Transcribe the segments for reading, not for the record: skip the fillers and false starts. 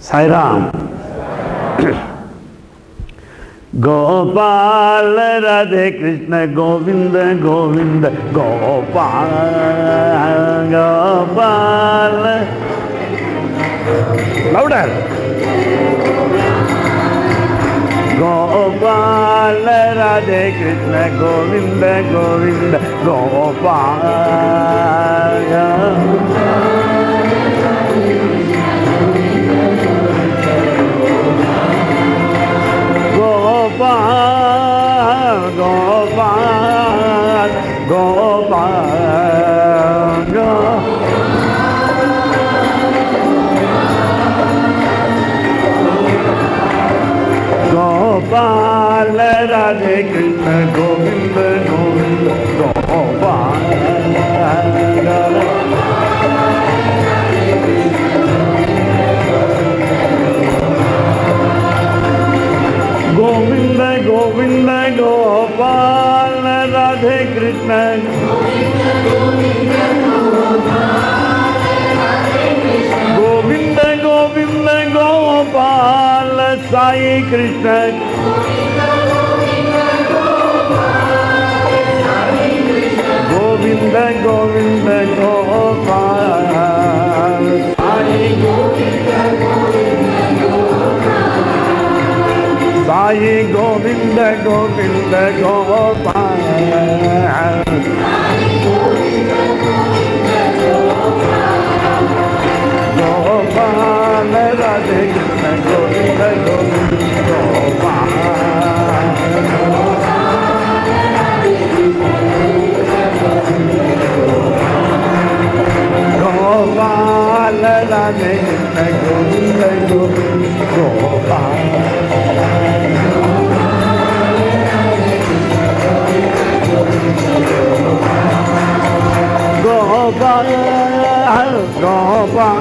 Sai Ram. Gopal Radhe Krishna Govinda Govinda Gopal Gopal. Louder. Gopal Radhe Krishna Govinda Govinda Gopal Gopal Gopal Gopal Gopal Radhe Krishna Govinda Govinda Gopal Govinda Govinda Gopal Radhe Krishna Govinda Govinda Gopal Sai Krishna Govinda Govinda Gopal Sai Sai Govinda Govinda Gopal Gopal Radhe Krishna Govinda Govinda Gopal Gopal Radhe Krishna Govinda Govinda Gopal Gopal, Gopal, Gopal,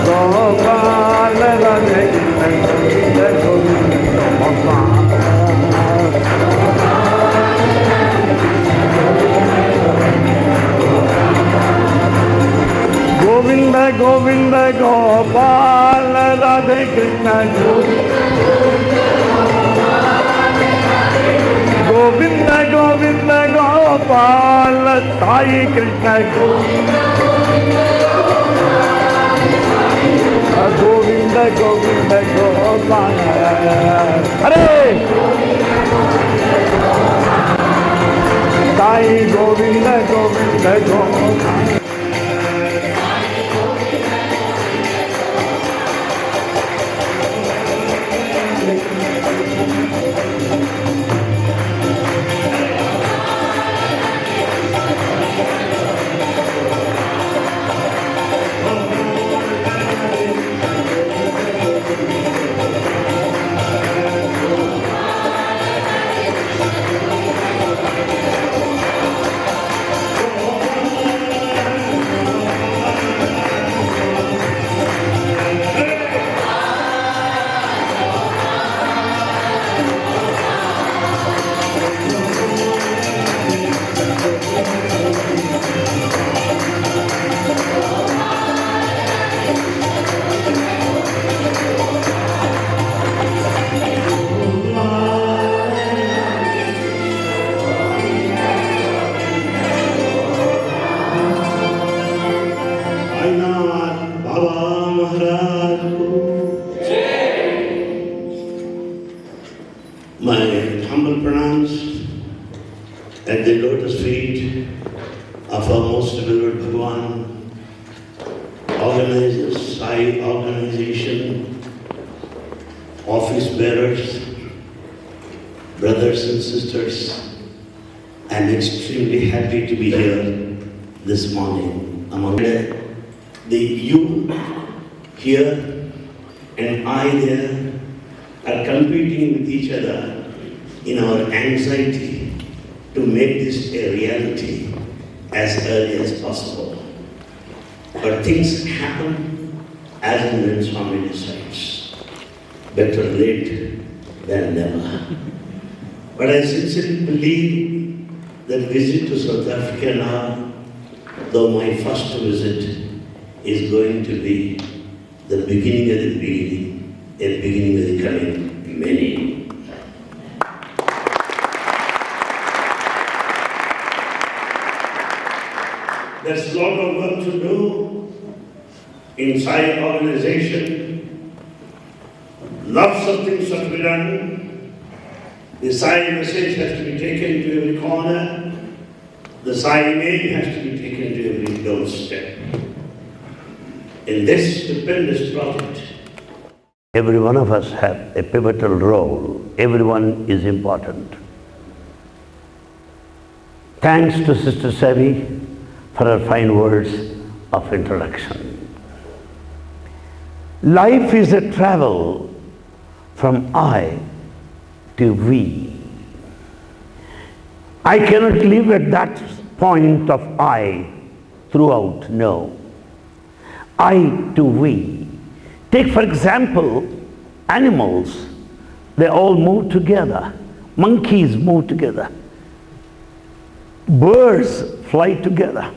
Gopal, Radhe Krishna Govinda Gopal. Govinda Govinda Gopal Radhe Krishna Govinda Govinda Gopal Sai Krishna Govinda Govinda Gopal Hare Sai Govinda Govinda Gopal at the lotus feet of our most beloved Bhagawan, organizers, Sai organization, office bearers, brothers and sisters. I'm extremely happy to be here this morning among the you here and I there are competing with each other in our anxiety to make this a reality as early as possible. But things happen as and when Swami decides. Better late than never. But I sincerely believe that visit to South Africa now, though my first visit, is going to be the beginning of the beginning, and beginning of the coming many. There's a lot of work to do in Sai organization. Lots of things have to be done. The Sai message has to be taken to every corner. The Sai name has to be taken to every doorstep. In this stupendous project, every one of us have a pivotal role. Everyone is important. Thanks to Sister Swami for her fine words of introduction. Life is a travel from I to we. I cannot live at that point of I throughout, no. I to we. Take for example, animals, they all move together. Monkeys move together. Birds fly together.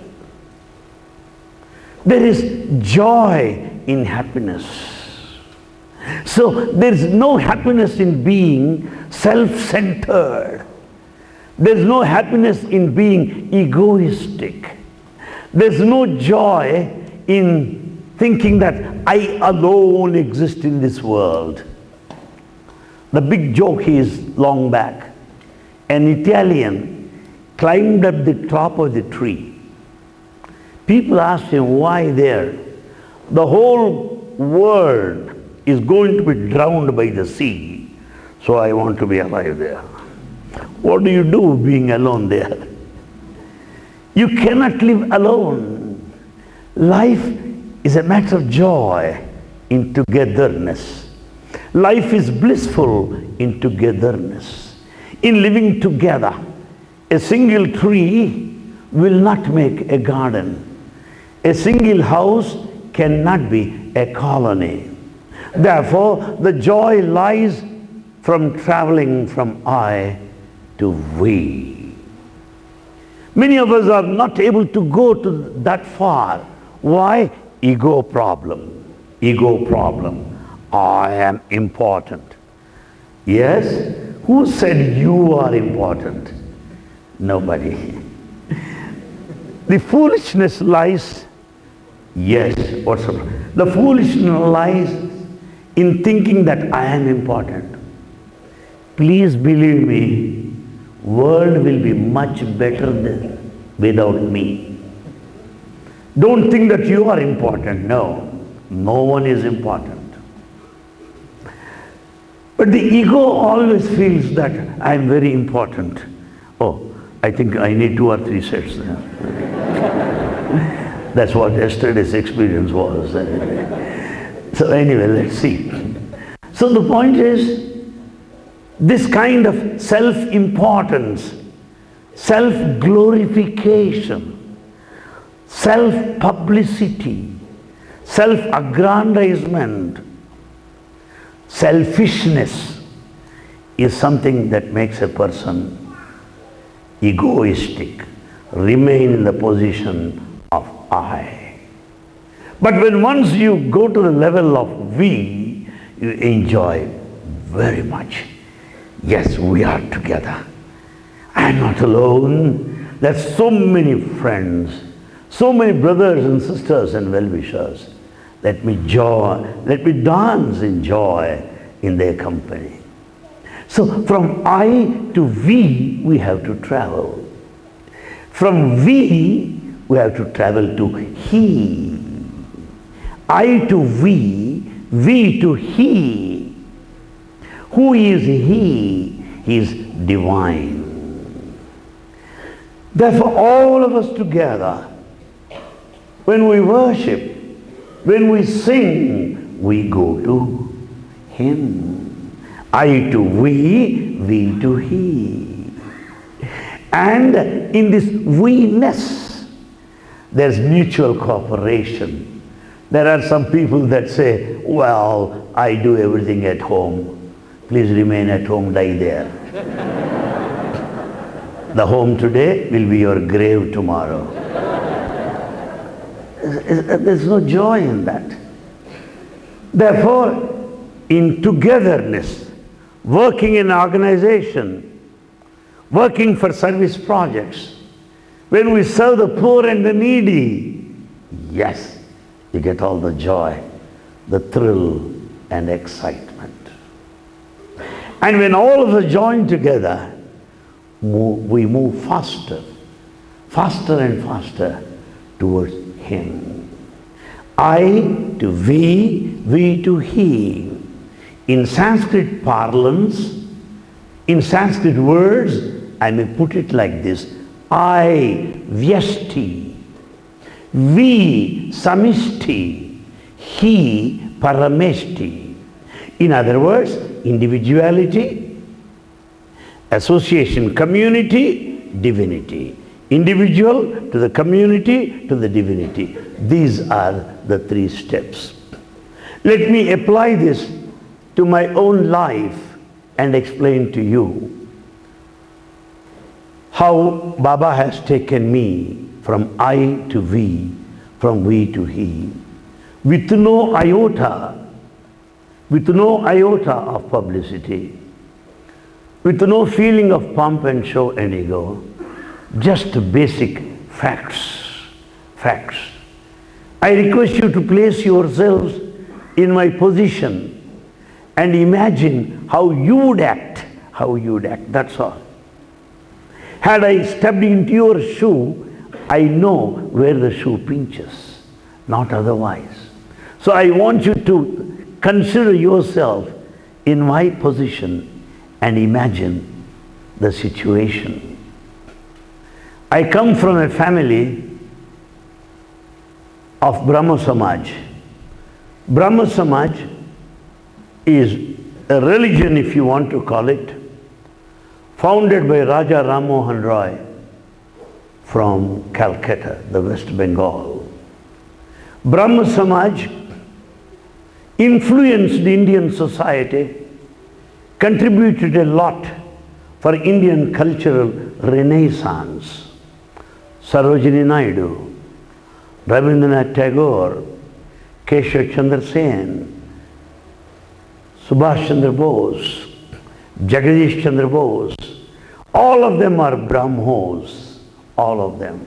There is joy in happiness. So there is no happiness in being self-centered. There is no happiness in being egoistic. There is no joy in thinking that I alone exist in this world. The big joke is long back. An Italian climbed up the top of the tree. People asked him, why there? The whole world is going to be drowned by the sea, so I want to be alive there. What do you do being alone there? You cannot live alone. Life is a matter of joy in togetherness. Life is blissful in togetherness. In living together, a single tree will not make a garden. A single house cannot be a colony. Therefore, the joy lies from traveling from I to we. Many of us are not able to go to that far. Why? Ego problem. Ego problem. I am important. Yes? Who said you are important? Nobody. The foolishness lies, yes, what's the problem? The foolishness lies in thinking that I am important. Please believe me, world will be much better than without me. Don't think that you are important. No, no one is important. But the ego always feels that I am very important. Oh, I think I need 2 or 3 sets. That's what yesterday's experience was. So anyway, let's see. So the point is, this kind of self-importance, self-glorification, self-publicity, self-aggrandizement, selfishness is something that makes a person egoistic, remain in the position of I. But when once you go to the level of we, you enjoy very much. Yes, we are together. I am not alone. There's so many friends, so many brothers and sisters and well-wishers. Let me dance in joy in their company. So from I to we have to travel. From we have to travel to he. I to we to he. Who is he? He is divine. Therefore, all of us together, when we worship, when we sing, we go to him. I to we to he. And in this we-ness, there's mutual cooperation. There are some people that say, well, I do everything at home. Please remain at home, die there. The home today will be your grave tomorrow. There's no joy in that. Therefore, in togetherness, working in an organization, working for service projects, when we serve the poor and the needy, yes, you get all the joy, the thrill and excitement. And when all of us join together, we move faster, faster and faster towards Him. I to we to He. In Sanskrit parlance, in Sanskrit words, I may put it like this: I vyashti, we samishti, He parameshti. In other words, individuality, association, community, divinity. Individual to the community to the divinity. These are the three steps. Let me apply this to my own life and explain to you how Baba has taken me from I to we, from we to He, with no iota of publicity, with no feeling of pomp and show and ego, just basic facts. I request you to place yourselves in my position and imagine how you would act, that's all. Had I stepped into your shoe, I know where the shoe pinches, not otherwise. So I want you to consider yourself in my position and imagine the situation. I come from a family of Brahmo samaj. Brahmo samaj is a religion, if you want to call it, founded by Raja Ram Mohan Roy from Calcutta, the West Bengal. Brahmo samaj influenced Indian society, contributed a lot for Indian cultural renaissance. Sarojini Naidu, Rabindranath Tagore, Keshav Chandra Sen, Subhash Chandra Bose, Jagadish Chandra Bose, all of them are Brahmos, all of them.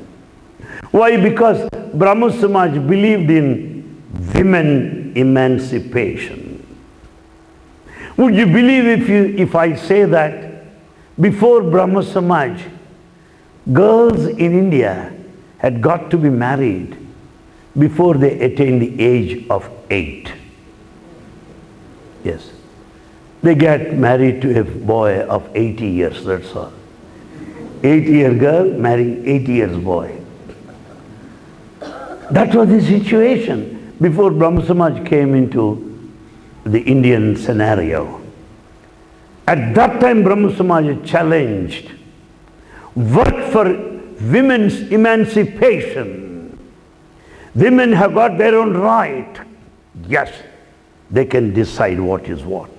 Why? Because Brahmo Samaj believed in women emancipation. Would you believe if I say that before Brahmo Samaj, girls in India had got to be married before they attained the age of 8. Yes. They get married to a boy of 80 years, that's all. 80-year girl marrying 80 years boy. That was the situation before Brahmo Samaj came into the Indian scenario. At that time, Brahmo Samaj challenged, work for women's emancipation. Women have got their own right. Yes, they can decide what is what.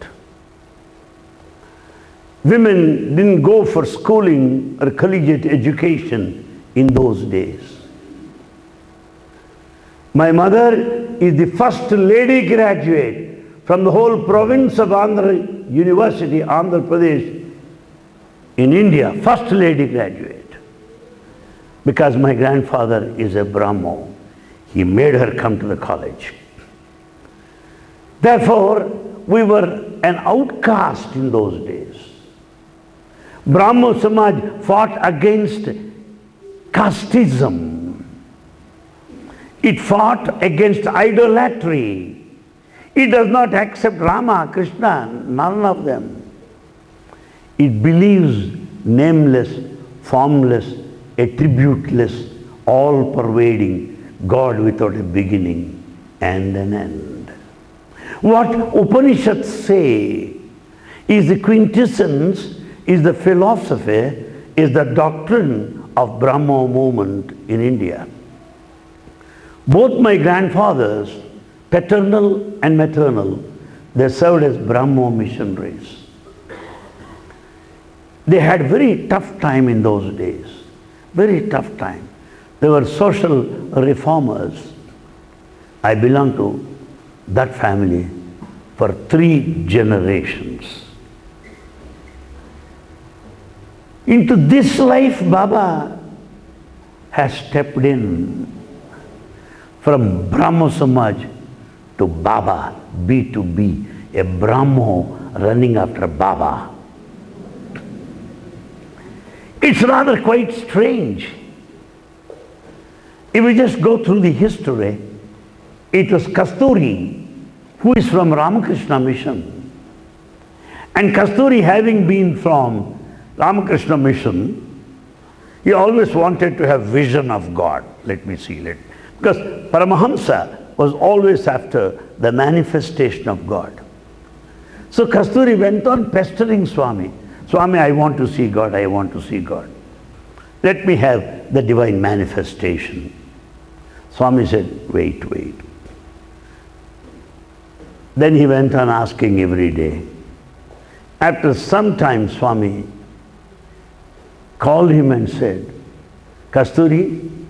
Women didn't go for schooling or collegiate education in those days. My mother is the first lady graduate from the whole province of Andhra University, Andhra Pradesh, in India, first lady graduate. Because my grandfather is a Brahmo, he made her come to the college. Therefore, we were an outcast in those days. Brahmo Samaj fought against casteism. It fought against idolatry. It does not accept Rama, Krishna, none of them. It believes nameless, formless, attributeless, all-pervading God without a beginning and an end. What Upanishads say is the quintessence, is the philosophy, is the doctrine of Brahmo movement in India. Both my grandfathers, paternal and maternal, they served as Brahmo missionaries. They had very tough time in those days. Very tough time. They were social reformers. I belong to that family for 3 generations. Into this life, Baba has stepped in from Brahmo samaj to Baba, B to B, a Brahmo running after Baba. It's rather quite strange. If we just go through the history, it was Kasturi who is from Ramakrishna Mission. And Kasturi, having been from Ramakrishna Mission, he always wanted to have vision of God. Let me see. Because Paramahamsa was always after the manifestation of God. So Kasturi went on pestering Swami. Swami, I want to see God, I want to see God. Let me have the divine manifestation. Swami said, wait. Then he went on asking every day. After some time, Swami called him and said, Kasturi,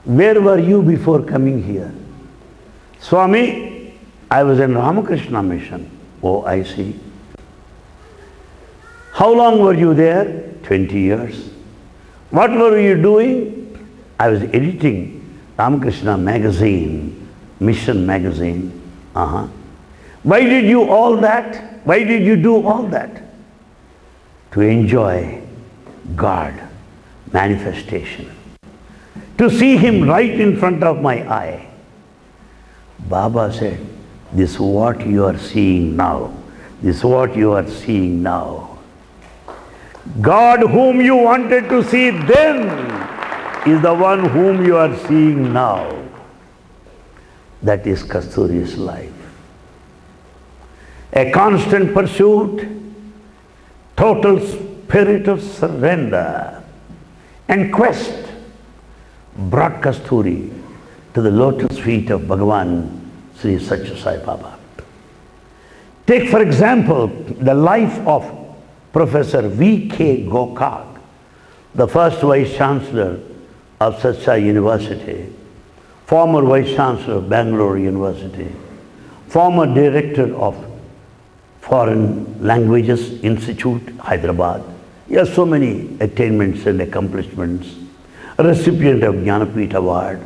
where were you before coming here? Swami, I was in Ramakrishna Mission. Oh, I see. How long were you there? 20 years. What were you doing? I was editing Ramakrishna magazine, Mission magazine. Why did you all that? Why did you do all that? To enjoy God, manifestation. To see Him right in front of my eye. Baba said, this is what you are seeing now. This is what you are seeing now. God whom you wanted to see then is the one whom you are seeing now. That is Kasturi's life. A constant pursuit, total spirit of surrender and quest brought Kasturi to the lotus feet of Bhagawan Sri Sathya Sai Baba. Take for example the life of Professor V.K. Gokak, the first Vice Chancellor of Sathya Sai University, former Vice Chancellor of Bangalore University, former Director of Foreign Languages Institute, Hyderabad. He has so many attainments and accomplishments, a recipient of Jnanapith Award.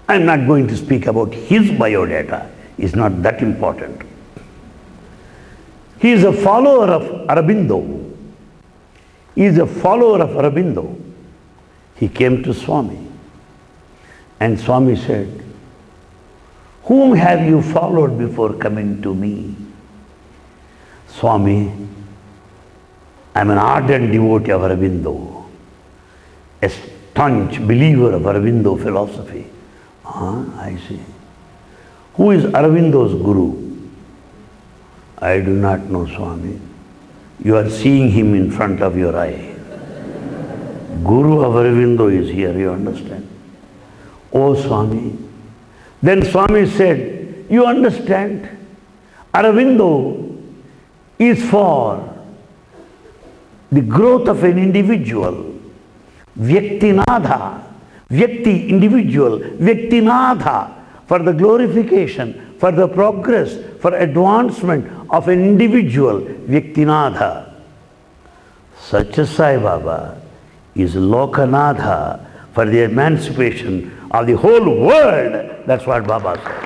I am not going to speak about his biodata, it's not that important. He is a follower of Aurobindo. He is a follower of Aurobindo. He came to Swami and Swami said, whom have you followed before coming to me? Swami, I am an ardent devotee of Aurobindo, a staunch believer of Aurobindo philosophy. I see. Who is Aurobindo's guru? I do not know, Swami. You are seeing him in front of your eye. Guru of Aurobindo is here, you understand? Oh, Swami. Then Swami said, you understand? Aurobindo is for the growth of an individual. Vyaktinadha. Vyakti, individual. Vyaktinadha, for the glorification, for the progress, for advancement of an individual. Vyaktinadha. Sathya Sai Baba is Lokanadha, for the emancipation of the whole world. That's what Baba said.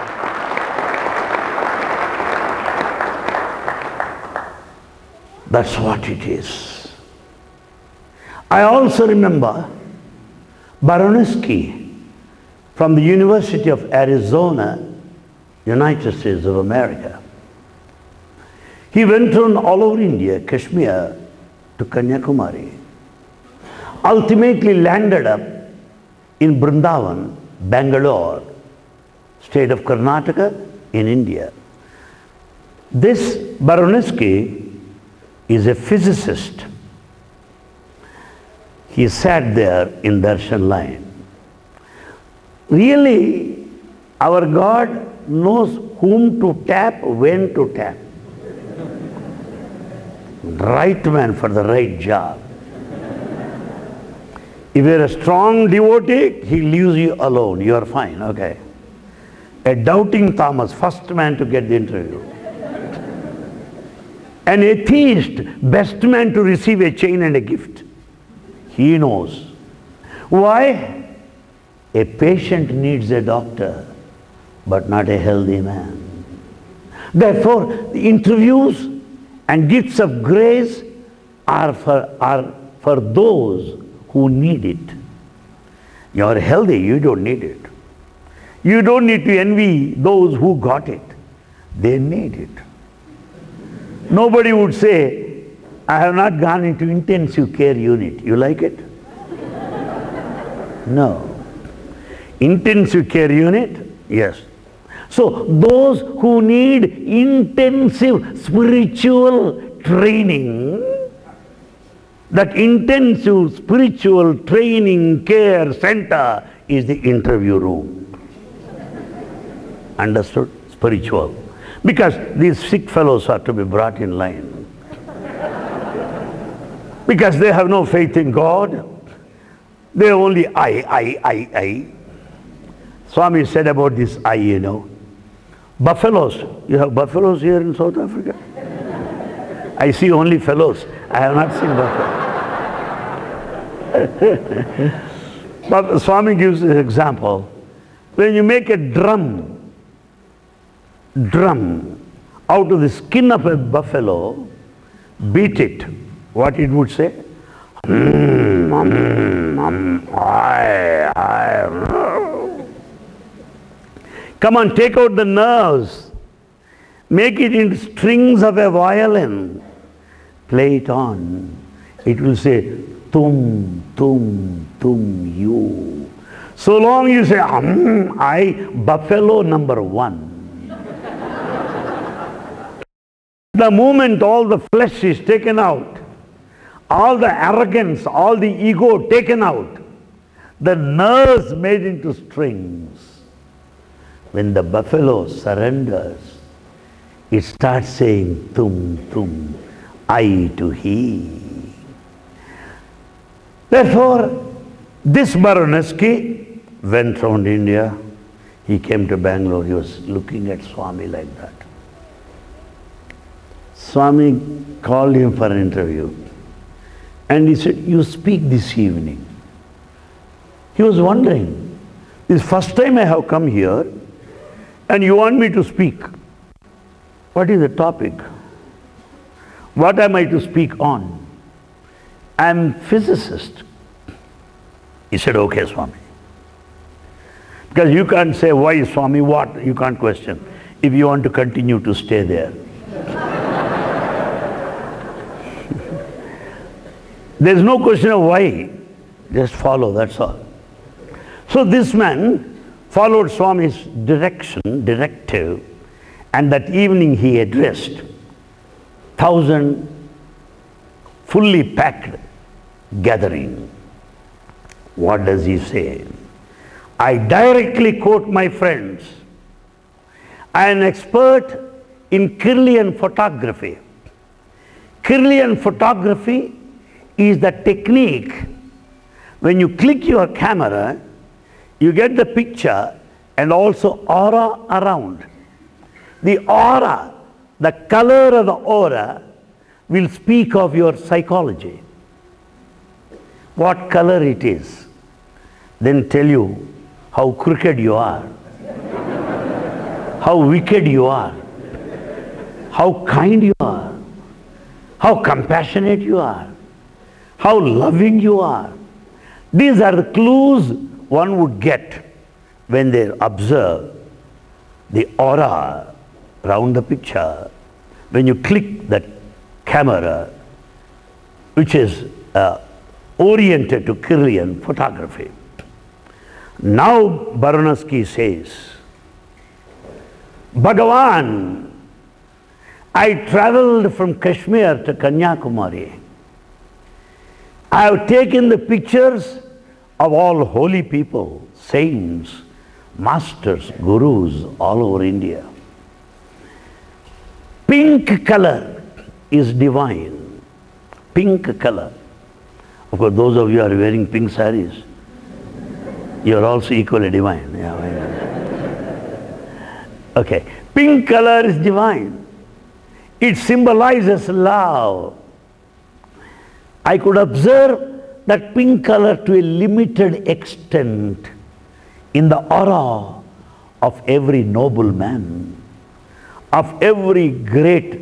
That's what it is. I also remember Baronesky from the University of Arizona, United States of America. He went on all over India, Kashmir to Kanyakumari. Ultimately landed up in Vrindavan, Bangalore, state of Karnataka in India. This Baronesky is a physicist. He sat there in darshan line. Really, our God knows whom to tap, when to tap. Right man for the right job. If you're a strong devotee, he leaves you alone. You are fine, okay. A doubting Thomas, first man to get the interview. An atheist, best man to receive a chain and a gift. He knows. Why? A patient needs a doctor, but not a healthy man. Therefore, the interviews and gifts of grace are for those who need it. You are healthy, you don't need it. You don't need to envy those who got it. They need it. Nobody would say, I have not gone into intensive care unit. You like it? No. Intensive care unit? Yes. So those who need intensive spiritual training, that intensive spiritual training care center is the interview room. Understood? Spiritual. Because these sick fellows are to be brought in line. Because they have no faith in God. They only I. Swami said about this I, you know. Buffaloes. You have buffaloes here in South Africa? I see only fellows. I have not seen buffalo. But Swami gives this example. When you make a drum out of the skin of a buffalo, beat it. What it would say? Come on, take out the nerves. Make it into strings of a violin. Play it on. It will say, tum, tum, tum, you. So long you say, I, buffalo number one. The moment all the flesh is taken out, all the arrogance, all the ego taken out, the nerves made into strings. When the buffalo surrenders, it starts saying, tum, tum, I to he. Therefore, this Baroneski went round India. He came to Bangalore. He was looking at Swami like that. Swami called him for an interview. And he said, you speak this evening. He was wondering, this is the first time I have come here and you want me to speak. What is the topic? What am I to speak on? I am physicist. He said, okay, Swami. Because you can't say, why, Swami, what? You can't question. If you want to continue to stay there. There's no question of why. Just follow, that's all. So this man followed Swami's directive, and that evening he addressed 1,000 fully packed gathering. What does he say? I directly quote my friends. I am an expert in Kirlian photography. Kirlian photography is the technique when you click your camera, you get the picture and also aura around. The aura, the color of the aura will speak of your psychology. What color it is, then tell you how crooked you are, how wicked you are, how kind you are, how compassionate you are, how loving you are. These are the clues one would get when they observe the aura around the picture. When you click that camera, which is oriented to Kirlian photography. Now Baroneski says, Bhagawan, I traveled from Kashmir to Kanyakumari. I have taken the pictures of all holy people, saints, masters, gurus all over India. Pink color is divine. Pink color. Of course, those of you who are wearing pink saris, you are also equally divine. Yeah, okay. Pink color is divine. It symbolizes love. I could observe that pink color to a limited extent in the aura of every noble man, of every great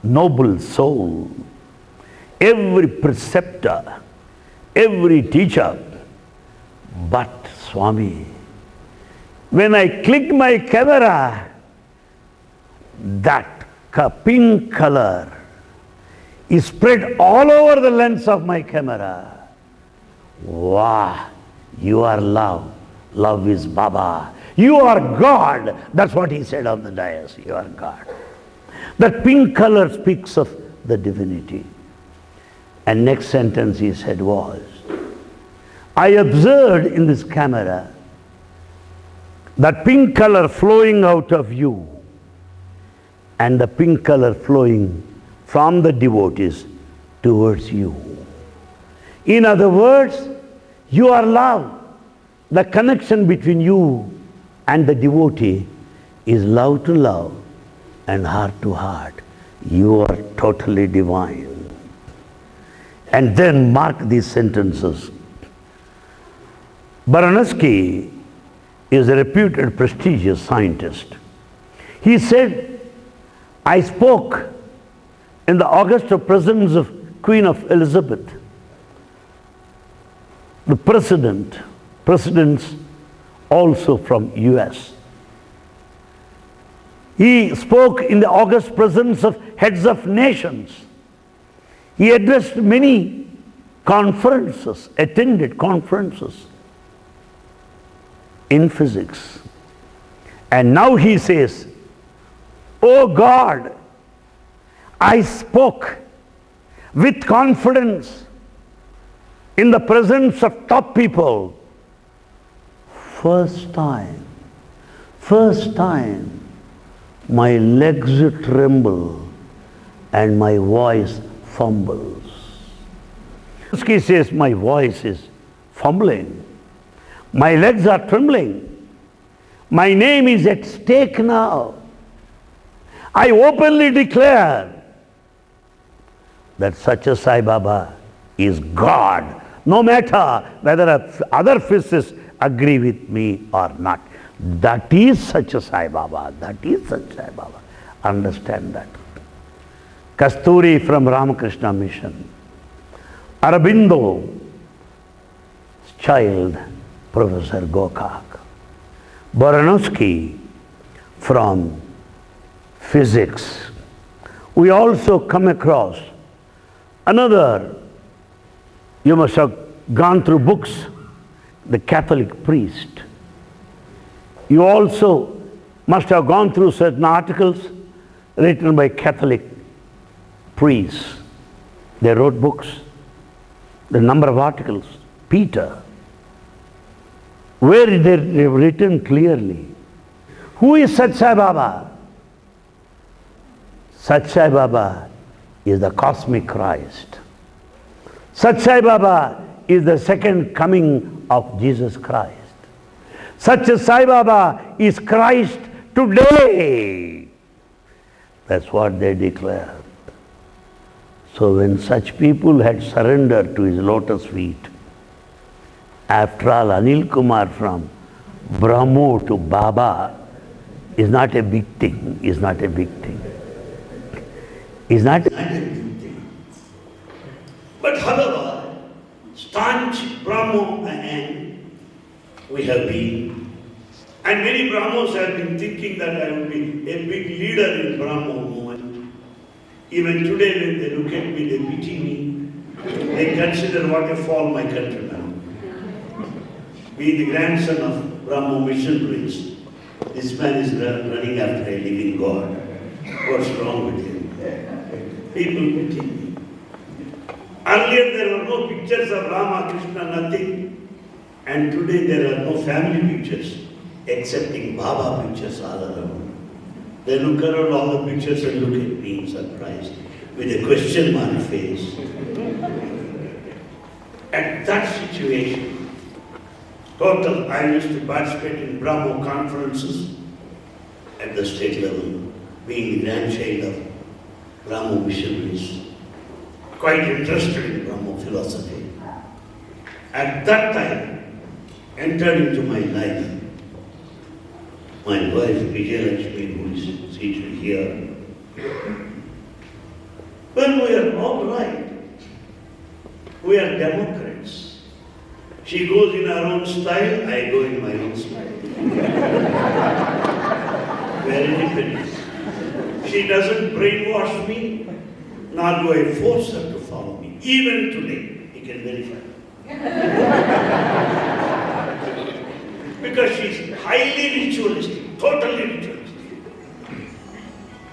noble soul, every preceptor, every teacher. But Swami, when I clicked my camera, that pink color is spread all over the lens of my camera. Wow, you are love. Love is Baba. You are God. That's what he said on the dais. You are God. That pink color speaks of the divinity. And next sentence he said was, I observed in this camera that pink color flowing out of you and the pink color flowing from the devotees towards you. In other words, you are love. The connection between you and the devotee is love to love and heart to heart. You are totally divine. And then mark these sentences. Baransky is a reputed prestigious scientist. He said, I spoke in the august presence of Queen of Elizabeth, the presidents also from US. He spoke in the august presence of heads of nations. He addressed many conferences, attended conferences in physics. And now he says, Oh God, I spoke with confidence in the presence of top people. First time, my legs tremble and my voice fumbles. He says, my voice is fumbling. My legs are trembling. My name is at stake now. I openly declare that Sathya Sai Baba is God, no matter whether other physicists agree with me or not. That is Sathya Sai Baba. That is Sathya Sai Baba. Understand that. Kasturi from Ramakrishna Mission. Aurobindo, child, Professor Gokak. Baransky from physics. We also come across another, you must have gone through books, the Catholic priest. You also must have gone through certain articles written by Catholic priests. They wrote books, the number of articles. Peter, where they have written clearly, who is Sathya Sai Baba? Sathya Sai Baba is the cosmic Christ. Sathya Sai Baba is the second coming of Jesus Christ. Sathya Sai Baba is Christ today. That's what they declare. So when such people had surrendered to his lotus feet, after all, Anil Kumar from Brahmo to Baba is not a big thing, is not a big thing. Is not a big thing. But however, staunch Brahmo and we have been, and many Brahmos have been thinking that I will be a big leader in Brahmo movement. Even today when they look at me, they pity me. They consider what a fall my countrymen. Being the grandson of Brahmo missionaries, this man is running after a living God. What's wrong with him? People pity me. Earlier there were no pictures of Rama, Krishna, nothing. And today there are no family pictures, excepting Baba pictures all around. They look around all the pictures and look at me surprised. with a question mark face. At that situation, I used to participate in Brahmo conferences at the state level, being the grandchild of Brahmo missionaries, quite interested in Brahmo philosophy. At that time, entered into my life my wife Vijayalakshmi, who is seated here. Well, we are all right. We are democrats. She goes in her own style, I go in my own style. We are independent. She doesn't brainwash me, nor do I force her to follow me. Even today, you can verify. Because she is highly ritualistic, totally ritualistic.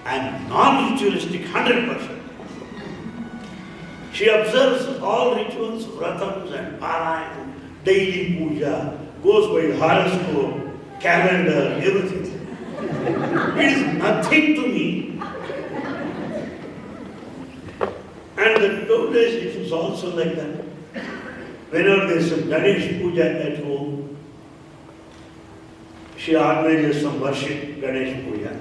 I am non-ritualistic, 100%. She observes all rituals, vratams and parayana, daily puja, goes by horoscope, calendar, everything. It is nothing to me. And the those days it was also like that. Whenever there is some Ganesh puja at home, she organizes some worship Ganesh puja,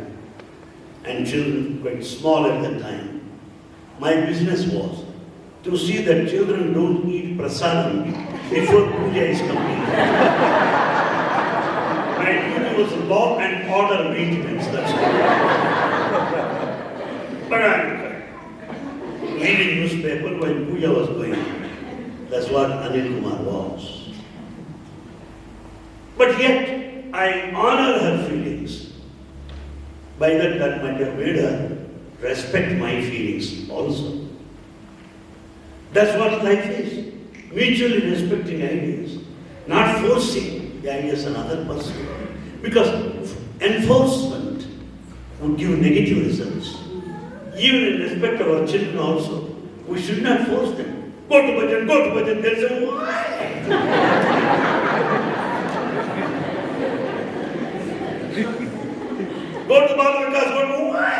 and children quite small at that time. My business was to see that children don't eat prasadam before puja is complete. My duty was law and order maintenance, that's all. But I'm reading newspaper when puja was going on. That's what Anil Kumar was. But yet, I honor her feelings. By that might have made her respect my feelings also. That's what life is. Mutually respecting ideas. Not forcing the ideas on another person. Because enforcement would give negative results. Even in respect of our children also, we should not force them. Go to bhajan, they'll say, why? Go to Bhagawan, go to why?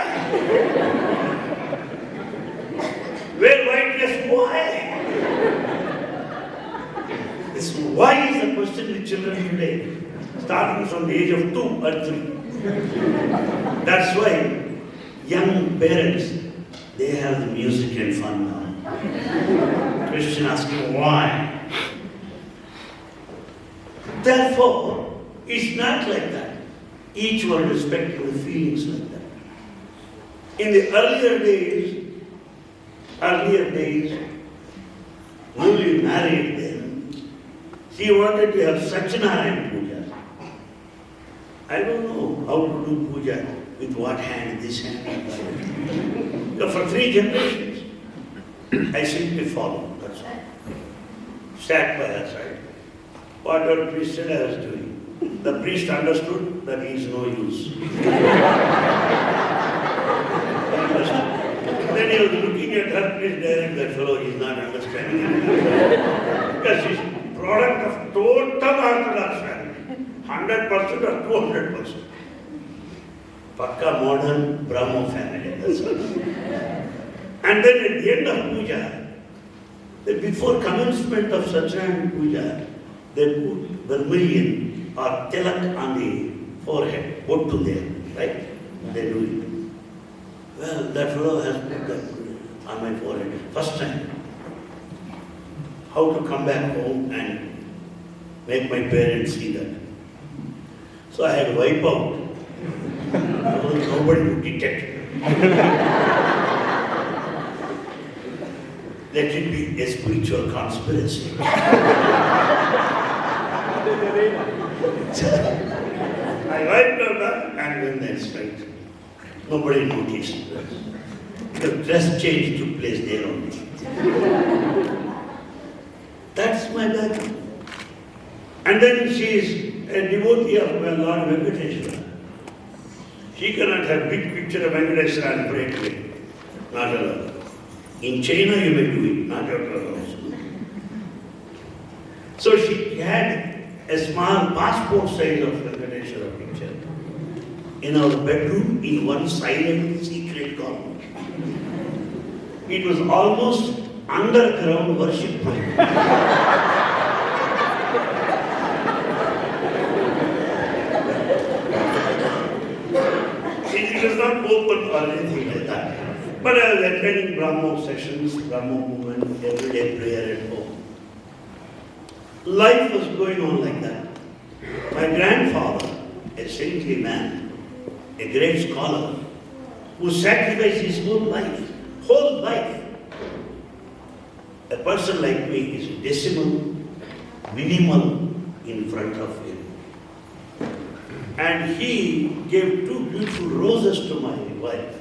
Wear white dress, why? This why is the question with children today, starting from the age of 2 or 3. That's why young parents, they have the music and fun now. Christian asking why? Therefore, it's not like that. Each one respecting the feelings like that. In the earlier days, newly married then, she wanted to have Satyanarayana puja. I don't know how to do puja, with what hand, this hand. So for 3 generations, I simply followed, that's all. Sat by her side. Whatever priest said, I was doing. The priest understood that he is no use. Then he was looking at her, please direct that fellow, he is not understanding anything. Because she is product of total Orthodox family. 100% or 200%. Pakka modern Brahmo family, that's all. And then at the end of puja, before commencement of Satyanarayana puja, they put vermilion or tilak on the forehead, bottu there, right? They do it. Well, that fellow has put that on my forehead, first time. How to come back home and make my parents see that. So I had to wipe out. Nobody would detect. Let it be a spiritual conspiracy. I wiped her back and then that's right. Nobody noticed. The dress change took place there only. That's my background. And then she is a devotee of my Lord Venkateshwara. She cannot have big picture of Venkateshwara and pray to it. Not at all. In China you may do it, not at all also. So she had a small passport size of Venkateshwara picture in our bedroom in one silent secret corner. It was almost underground worship. It was not open or anything like that. But I was attending Brahmo sessions, Brahmo movement, everyday prayer at home. Life was going on like that. My grandfather, a saintly man, a great scholar, who sacrificed his whole life. A person like me is decimal, minimal in front of him. And he gave 2 beautiful roses to my wife.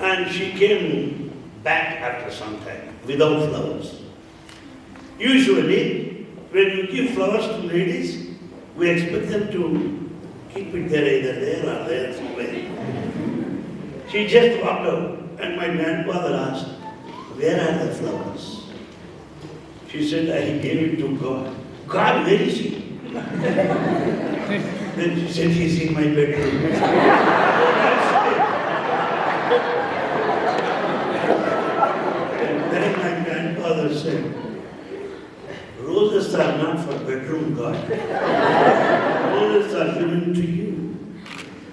And she came back after some time without flowers. Usually, when you give flowers to ladies, we expect them to keep it there, either there or there somewhere. She just walked out, and my grandfather asked, "Where are the flowers?" She said, "I gave it to God." "God, where is he?" Then she said, "He's in my bedroom." And then my grandfather said, "Roses are not for bedroom, God. Roses are given to you."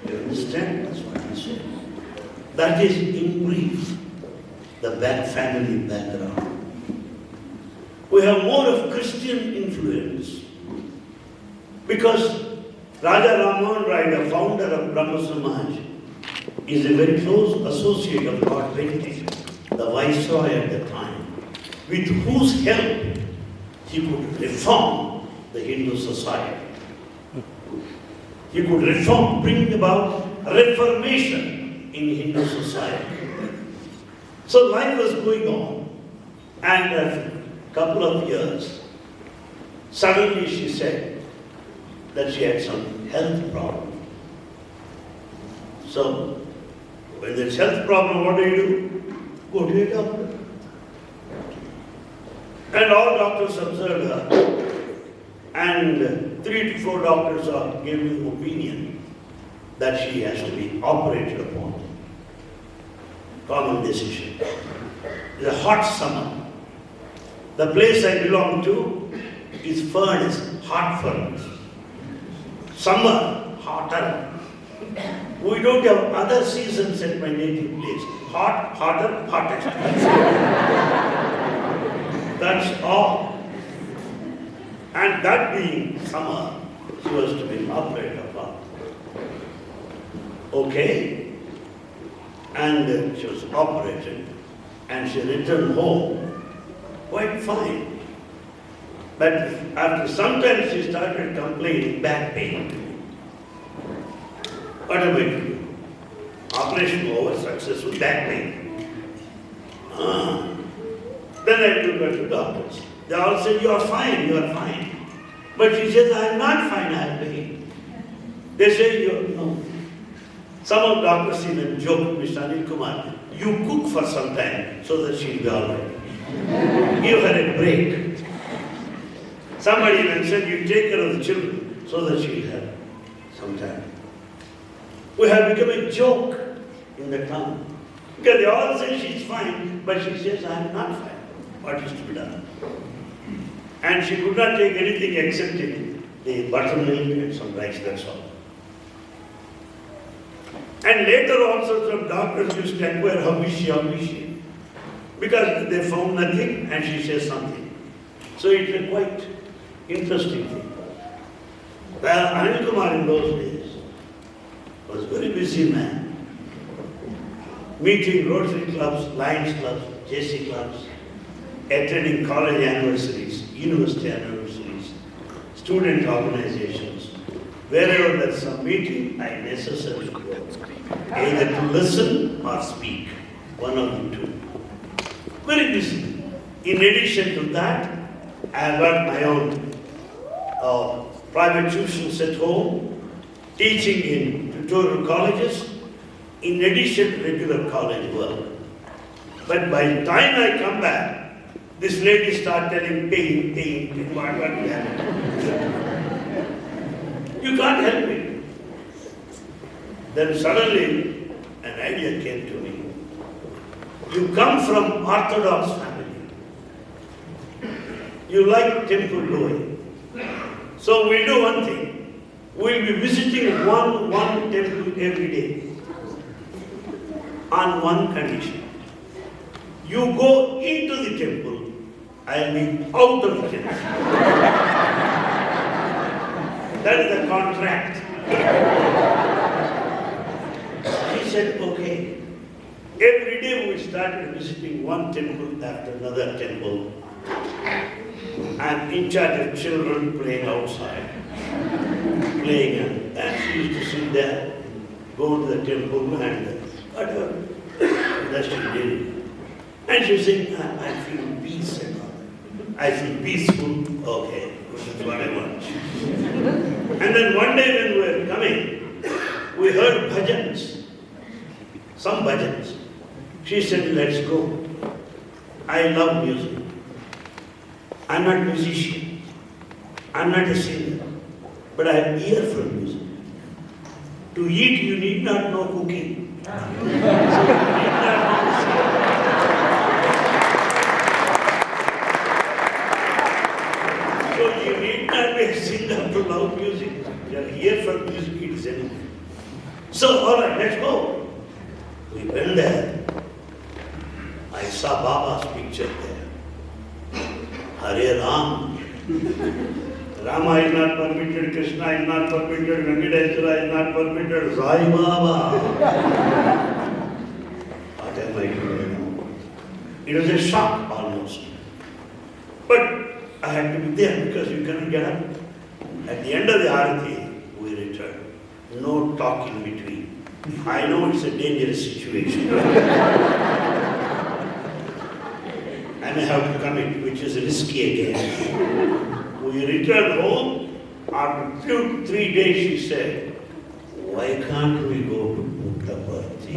You understand? That's what he said. That is, in brief, the family background. We have more of Christian influence because Raja Raman Rai, the founder of Brahmo Samaj, is a very close associate of Lord Venkatesh, the viceroy at the time, with whose help he could reform the Hindu society. He could reform, bring about reformation in Hindu society. So life was going on, and after a couple of years, suddenly she said that she had some health problem. So, when there's health problem, what do? Go to a doctor. And all doctors observed her, and 3 to 4 doctors gave me opinion that she has to be operated upon. Common decision. It's a hot summer. The place I belong to is furnace, hot furnace. Summer, hotter. We don't have other seasons at my native place. Hot, hotter, hottest. That's all. And that being summer, she was to be operated upon. Okay. And she was operated, and she returned home quite fine. But after some time she started complaining back pain. What am I to do? Operation over, successful, back pain. Then I took her to doctors. They all said, "You are fine, you are fine." But she says, "I am not fine, I have pain." They say, "No." Some of doctors even joke, Mr. Anil Kumar, "You cook for some time so that she'll be all right. Give her a break." Somebody even said, "You take care of the children so that she'll have some time." We have become a joke in the town. Because they all say she's fine, but she says, "I am not fine." What is to be done? And she could not take anything except the buttermilk and some rice, that's all. And later also some doctors used to inquire, how is she? Because they found nothing and she says something. So it's a quite interesting thing. Well, Anil Kumar in those days was a very busy man. Meeting Rotary clubs, Lions clubs, JC clubs, attending college anniversaries, university anniversaries, student organizations. Wherever there's some meeting, I necessarily go. Either to listen or speak. One of the two. Very busy. In addition to that, I have got my own private tuitions at home, teaching in tutorial colleges, in addition to regular college work. But by the time I come back, this lady starts telling pain, what happened. You can't help it. Then suddenly, an idea came to me. You come from Orthodox family. You like temple going. So we'll do one thing. We'll be visiting one temple every day on one condition. You go into the temple, I'll be out of the temple. That is the contract. He said, okay. Every day we started visiting one temple after another temple. I'm in charge of children playing outside, playing, and she used to sit there, go to the temple and whatever. That's what she did. And she was saying, I feel peace and all that. I feel peaceful. Okay, that's what I want. And then one day when we were coming, we heard bhajans, some bhajans. She said, let's go. I love music. I'm not a musician. I'm not a singer. But I have ear for music. To eat, you need not know cooking. So you need not know to sing. So you need not be a singer to love music. You are here for music, it is enough. So, all right, let's go. We went there. I saw Baba's picture there. Hare Ram. Rama is not permitted, Krishna is not permitted, Venkateswara is not permitted, Sai Baba. What am I doing now? It was a shock almost. But I had to be there because you cannot get up. At the end of the Arati, we returned. No talk in between. I know it's a dangerous situation. I may have to commit, which is risky again. We returned home. After 3 days, she said, why can't we go to Puttaparthi?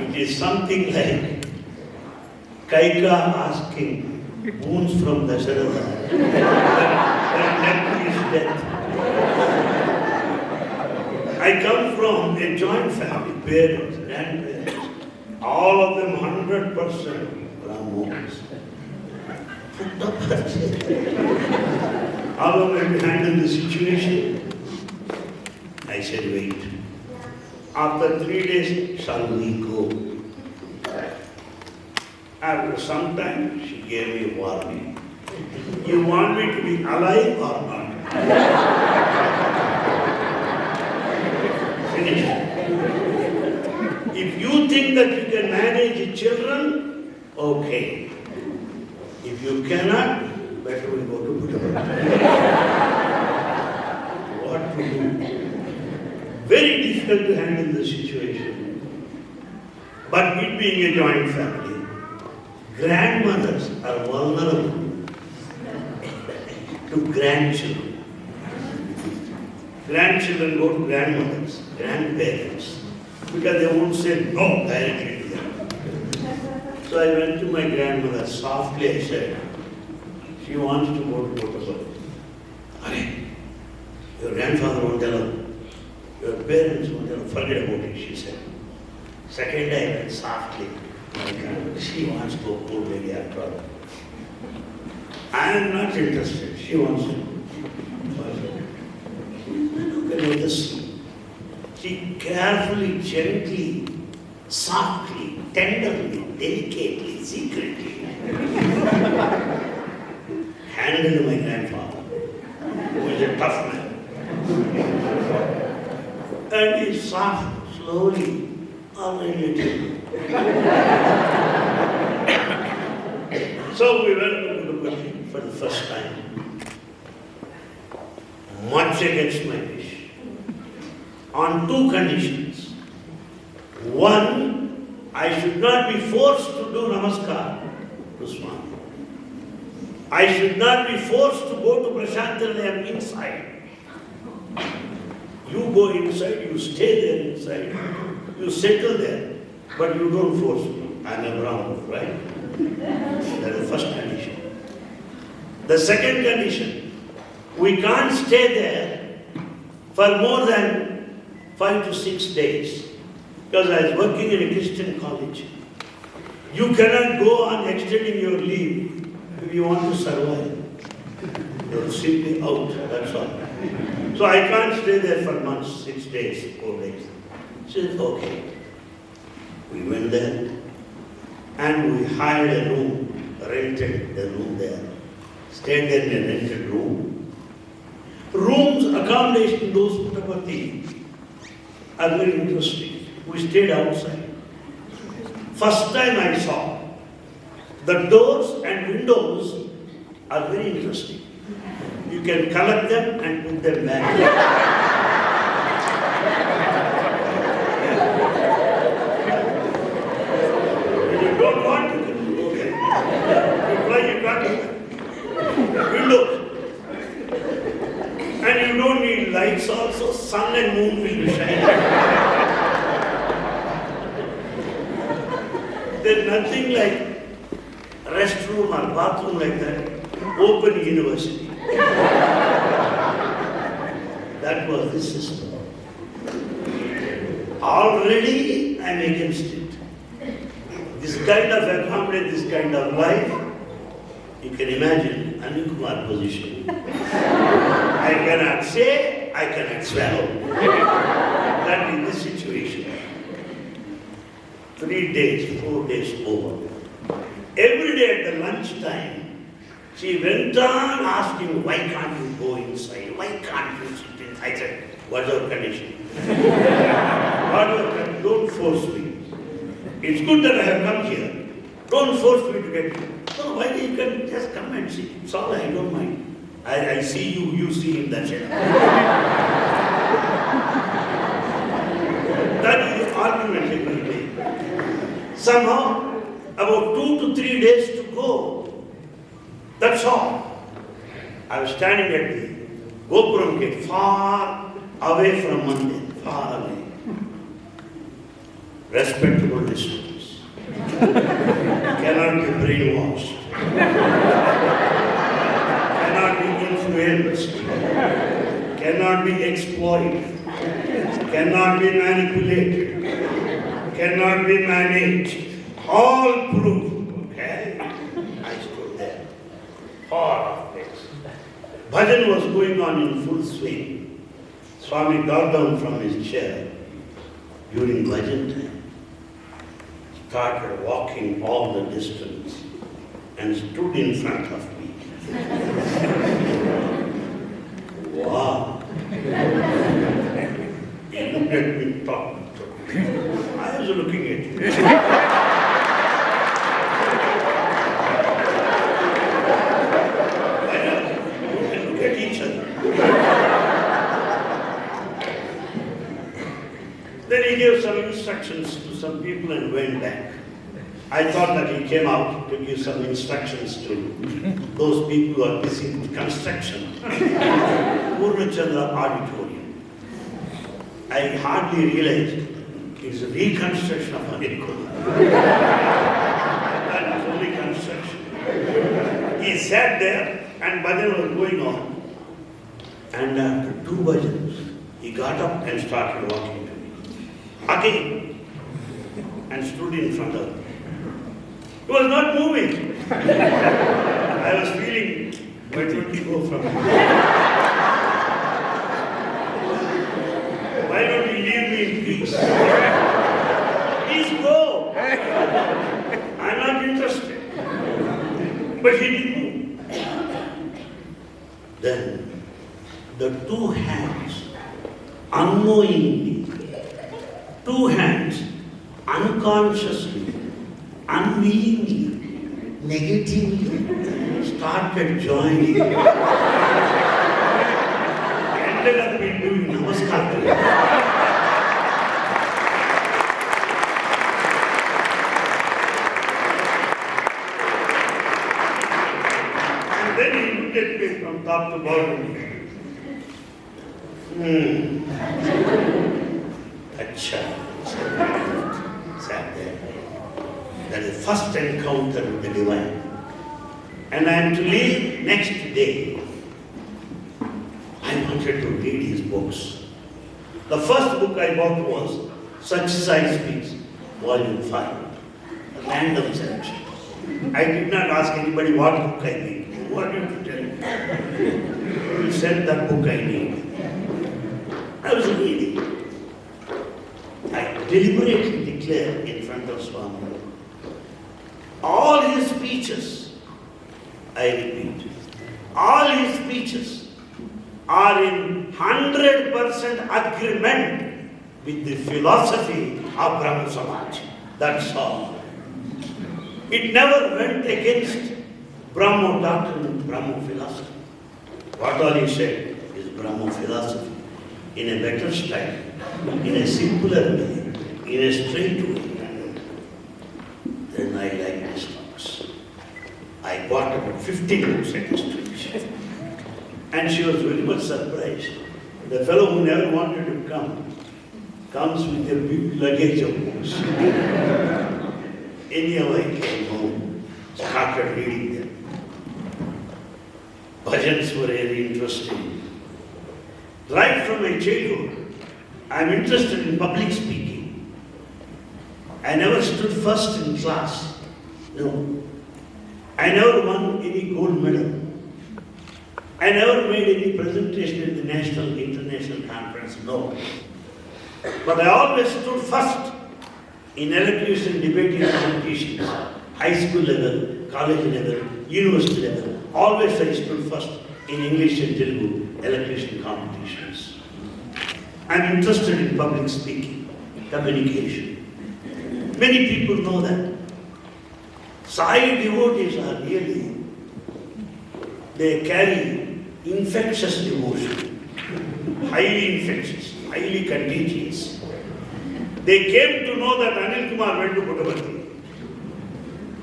It is something like Kaika asking boons from Dasharatha. That led to his death. I come from a joint family, parents, grandparents. All of them 100% Brahmos. How am I to handle the situation? I said, wait. After 3 days, shall we go? After some time, she gave me a warning. You want me to be alive or not? Finished. If you think that you can manage children, okay. If you cannot, better we go to Puttaparthi. What to do? Very difficult to handle the situation. But it being a joint family, grandmothers are vulnerable to grandchildren. Grandchildren go to grandmothers, grandparents, because they won't say no directly to them. So I went to my grandmother, softly I said, she wants to go to Puttaparthi. Hare, your grandfather won't tell her, your parents won't tell her, forget about it, she said. Second day I went softly, she wants to go poor lady after all. I am not interested, she wants to. Look at this. She carefully, gently, softly, tenderly, delicately, secretly handled my grandfather, who is a tough man. And he soft, slowly, all right, little. So we went to Puttaparthi for the first time. Much against my wish. On 2 conditions. One, I should not be forced to do namaskar to Swami. I should not be forced to go to Prashantalayam inside. You go inside, you stay there inside, you settle there, but you don't force me. I'm a Brahmo, right? That's the first condition. The second condition, we can't stay there for more than 5 to 6 days, because I was working in a Christian college. You cannot go on extending your leave if you want to survive. You're simply out, that's all. So I can't stay there for months, 6 days, 4 days. She said, okay. We went there and we hired a room, rented the room there. Stayed there in a rented room. Rooms, accommodation, those Puttaparthi are very interesting. We stayed outside. First time I saw, the doors and windows are very interesting. You can collect them and put them back. If you don't want to, okay. You try, you got it. Windows. And you don't need lights also, sun and moon will be shining. There's nothing like restroom or bathroom like that. Open university. That was the system. Already I'm against it. This kind of accommodate, this kind of life, you can imagine Anil Kumar position. I cannot say, I cannot swallow. That is the situation. 3 days, 4 days over. Every day at the lunchtime, she went on asking, why can't you go inside? Why can't you sit inside? I said, what's your condition? Don't force me. It's good that I have come here. Don't force me to get here. No, why you can just come and see? It's all I don't mind. I see you, you see him, that's it. That is the argument every day. Somehow, about 2 to 3 days to go. That's all. I was standing at the Gopuram gate, far away from Mandir, far away. Respectable distance. Cannot be brainwashed. Cannot be influenced. Cannot be exploited. Cannot be manipulated. Cannot be managed. All proof. Okay? I stood there. Far off place. Bhajan was going on in full swing. Swami got down from his chair during bhajan time. Started walking all the distance and stood in front of me. Wow. He looked at me, talked to me. I was looking at him. We can look at each other. Then he gave some instructions to some people and went back. I thought that he came out to give some instructions to those people who are busy with construction. Purnachandra Auditorium. I hardly realized it's a reconstruction of Anil Kumar. That was only construction. He sat there and bhajan was going on. And after 2 bhajans, he got up and started walking to me. Again. And stood in front of me. He was not moving. I was feeling, why don't you go from here? Why don't you leave me in peace? Please go. I'm not interested. But he didn't move. Then the 2 hands, unknowingly, 2 hands, unconsciously, unwillingly, negatively, started joining. Ended up in doing namaskar. And then he looked at me from top to bottom. Acha. Sat there. That is the first encounter with the divine. And I am to leave next day. I wanted to read his books. The first book I bought was Sathya Sai Speaks, Volume 5, a random selection. I did not ask anybody what book I need. Who are you to tell me? You said that book I need. I was reading. I deliberately declared in front of Swami, all his speeches, I repeat, all his speeches are in 100% agreement with the philosophy of Brahmo samaj. That's all. It never went against Brahmo doctrine, Brahmo philosophy. What all he said is Brahmo philosophy in a better style, in a simpler way, in a straight way. Then I like these talks. I bought about 15 books at the street. And she was very much surprised. The fellow who never wanted to come comes with a big luggage of books. Anyhow, I came home, started reading them. Bhajans were very interesting. Right from my childhood, I am interested in public speaking. I never stood first in class. No. I never won any gold medal. I never made any presentation at the national, international conference. No. But I always stood first in elocution debating competitions, high school level, college level, university level. Always I stood first in English and Telugu elocution competitions. I am interested in public speaking, communication. Many people know that. Sai devotees are really, they carry infectious devotion, highly infectious, highly contagious. They came to know that Anil Kumar went to Puttaparthi.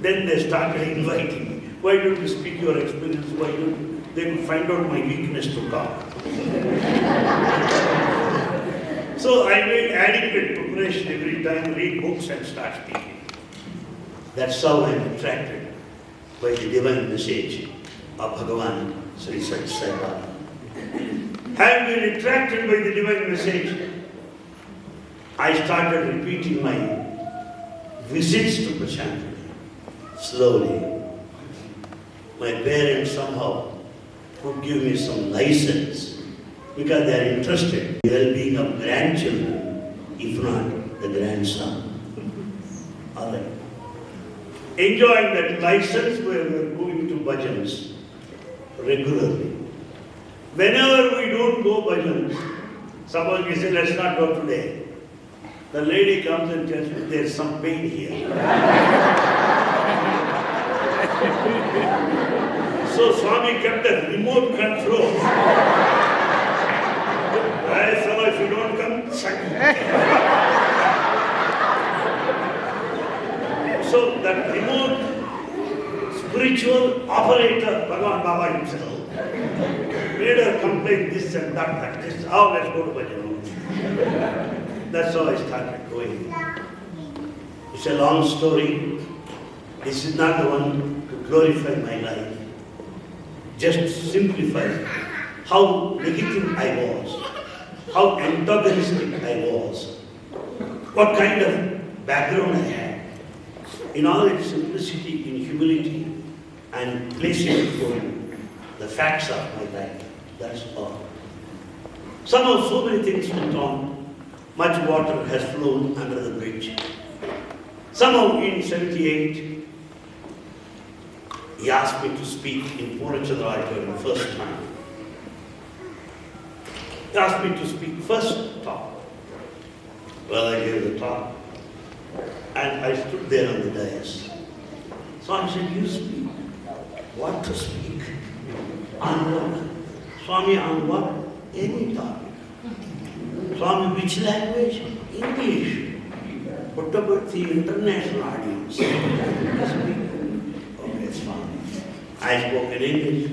Then they started inviting me. Why don't you speak your experience? Why don't you? They could find out my weakness to God. So I made adequate preparation every time, read books and start speaking. That's how I am attracted by the divine message of Bhagawan, Sri Sathya Sai Baba. Having been attracted by the divine message, I started repeating my visits to Prashant slowly. My parents somehow could give me some license because they are interested in the well-being of grandchildren, if not the grandson. All right. Enjoying that license, we were going to bhajans regularly. Whenever we don't go bhajans, suppose we say, let's not go today. The lady comes and tells me, there's some pain here. So Swami kept a remote control. I fellow, if you don't come, so that remote spiritual operator, Bhagawan Baba himself, made her complain this and that, this. Oh, let's go to Bhajan. That's how I started going. It's a long story. This is not the one to glorify my life. Just simplify how negative I was, how antagonistic I was, what kind of background I had. In all its simplicity, in humility, and placing before you the facts of my life. That's all. Somehow so many things went on. Much water has flown under the bridge. Somehow in 78, he asked me to speak in Purachanda auditorium the first time. He asked me to speak first talk. Well, I gave the talk. And I stood there on the dais. Swami said, you speak. What to speak? On what? Swami, on what? Any topic. Swami, which language? English. Puttaparthi international audience. Okay, it's fine. I spoke in English.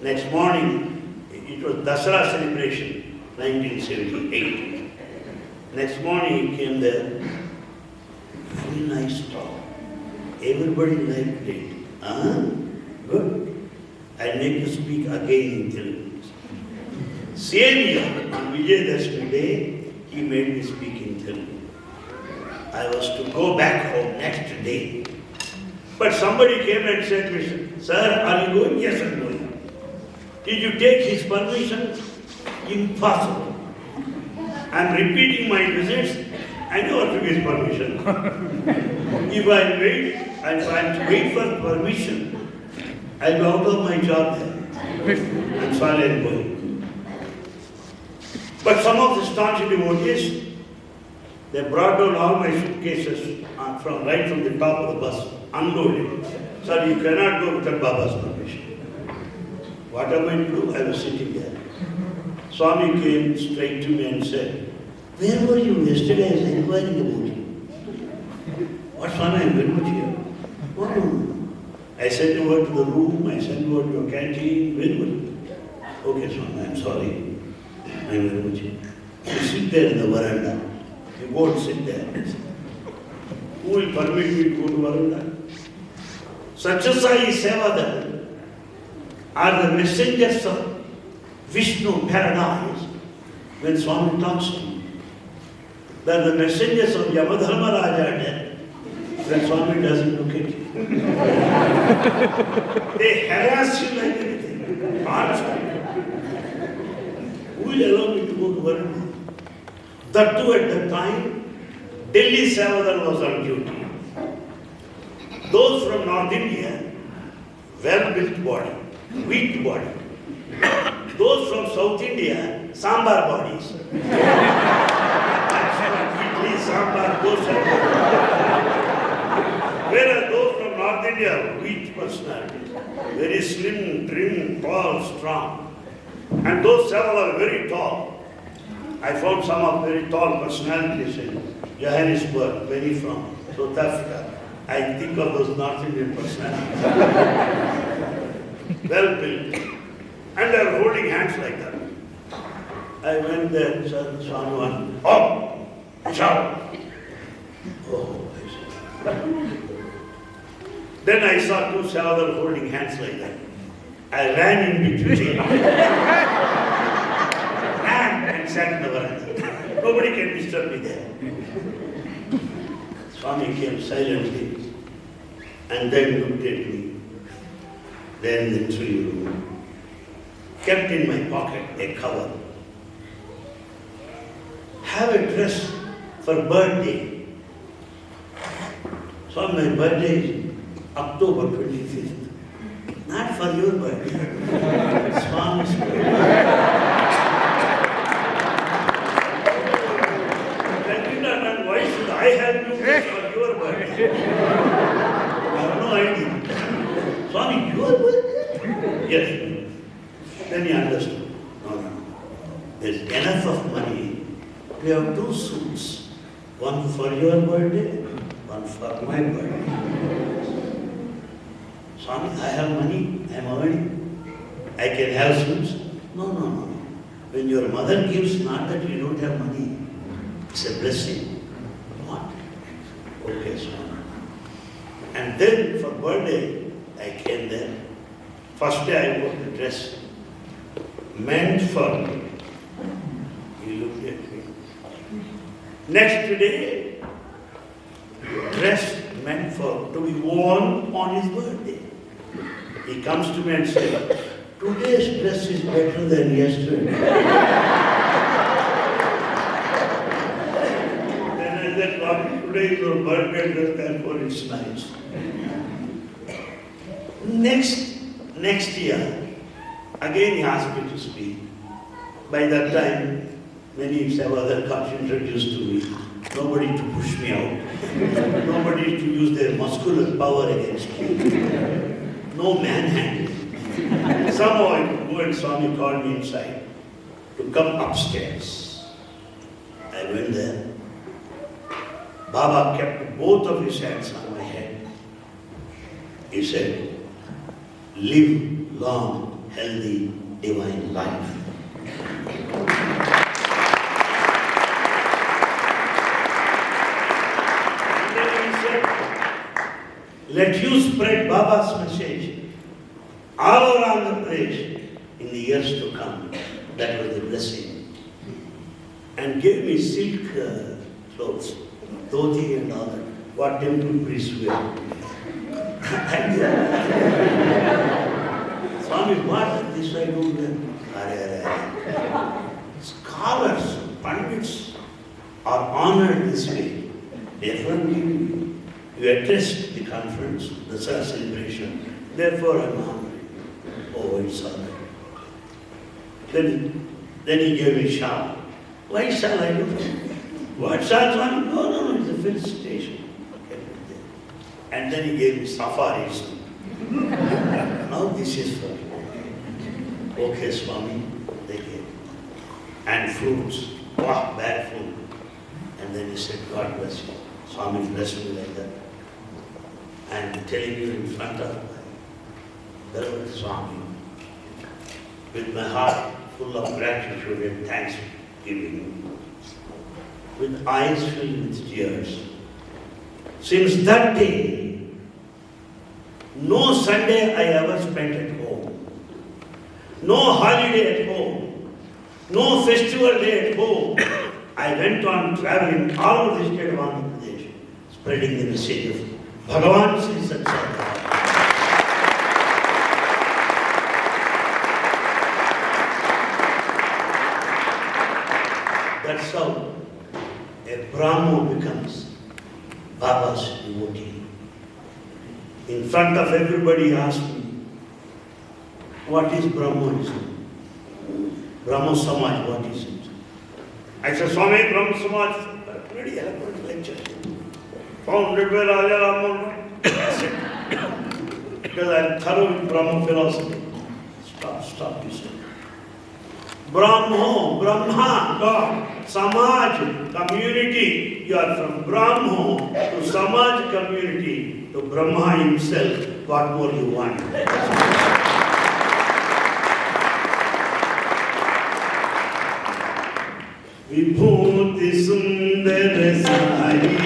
Next morning, it was Dasara celebration, 1978. Next morning, he came there. Very nice talk. Everybody liked it. Good. I make you speak again in Telugu. Same year, on Vijayadashmi day, he he made me speak in Telugu. I was to go back home next day. But somebody came and said, "Sir, are you going?" "Yes, I'm going." "Did you take his permission?" "Impossible. I'm repeating my visits. I never took his permission." If I am to wait for permission, I'll be out of my job there. I'm sorry, I'm going. But some of the staunch devotees, they brought down all my suitcases right from the top of the bus, unloaded. "Sir, you cannot go without Baba's permission." What am I to do? I was sitting there. Swami came straight to me and said, "Where were you yesterday? I was inquiring about you." "What, Swami? I'm very much here." "What room?" "I sent you over to the room, I sent you over to your canteen." "Very much." "Okay, Swami, I'm sorry. I'm very much here." "You sit there in the veranda. You won't sit there." "Who will permit me to go to veranda?" Sathya Sai Sevadal are the messengers of Vishnu paradise when Swami talks to you. They are the messengers of Yamadharma Raja death when Swami doesn't look at you. They harass you like anything. Who will allow me to go to veranda? That too at the time, Delhi Sevadal was on duty. Those from North India, well-built body, weak body. Those from South India, sambar bodies. Idli, sambar, dosa. Whereas those from North India, weak personalities. Very slim, trim, tall, strong. And those several are very tall. I found some of very tall personalities in Johannesburg, many from South Africa. I think of those North Indian personalities. Well built. And they are holding hands like that. I went there and said, "Swami, oh, shout." Oh, I said. Then I saw two Sevadal holding hands like that. I ran in between and sat in the veranda. Nobody can disturb me there. Swami came silently and then looked at me. Then the tree room. Kept in my pocket a cover. "Have a dress for birthday." So my birthday is October 25th. Not for your birthday. Swami's birthday. And why should I have you dress for your birthday? I have no idea. "Swami, your birthday?" "Yes." Then he understood. No. There's enough of money. We have two suits. One for your birthday, one for my birthday. "Swami, I have money. I am earning. I can have suits." No. When your mother gives, not that you don't have money. It's a blessing. What? Okay, Swami. And then for birthday, I came there. First day I wore the dress meant for me. He looked at me. Next day, dress meant for to be worn on his birthday. He comes to me and says, "Today's dress is better than yesterday." Then I said, "Today is your birthday dress, therefore it's nice." Next year, again he asked me to speak. By that time, many Sevadal got introduced to me. Nobody to push me out. Nobody to use their muscular power against me. No manhandling. Somehow I could go and Swami called me inside to come upstairs. I went there. Baba kept both of his hands on my head. He said, "Live long, healthy, divine life." And then he said, "Let you spread Baba's message all around the place in the years to come." That was the blessing. And and gave me silk clothes, dhoti and all that. What temple priests wear. Swami, what this I don't wear? Scholars, pundits are honored this way. Therefore, you addressed the conference, the celebration. Therefore, I'm honored. Oh, it's all right. Then he gave me shawl. Why shall I do? What shall Swami? No, it's a felicitation. And then he gave me safaris. Now this is for you. Okay, Swami, they gave. And fruits. Wow, bad food. And then he said, God bless you. Swami blessed me like that. I'm telling you in front of my beloved Swami, with my heart full of gratitude and thanksgiving, with eyes filled with tears. Since that day, no Sunday I ever spent at home, no holiday at home, no festival day at home. I went on traveling all over the state of Andhra Pradesh, spreading the message of Bhagawan Sri Sathya Sai Baba. That's how a Brahmo becomes Baba's devotee. In front of everybody, he asked me, what is Brahmoism? Brahmo samaj, what is it? I said, Swami, Brahmo samaj, very eloquent lecture. Founded by Raja Ram. Because I am thorough in Brahmo philosophy. Stop, you said. Brahmo, Brahma, God, Samaj, community. You are from Brahmo to Samaj community to Brahma himself. What more you want? Vibhuti Sundara Sai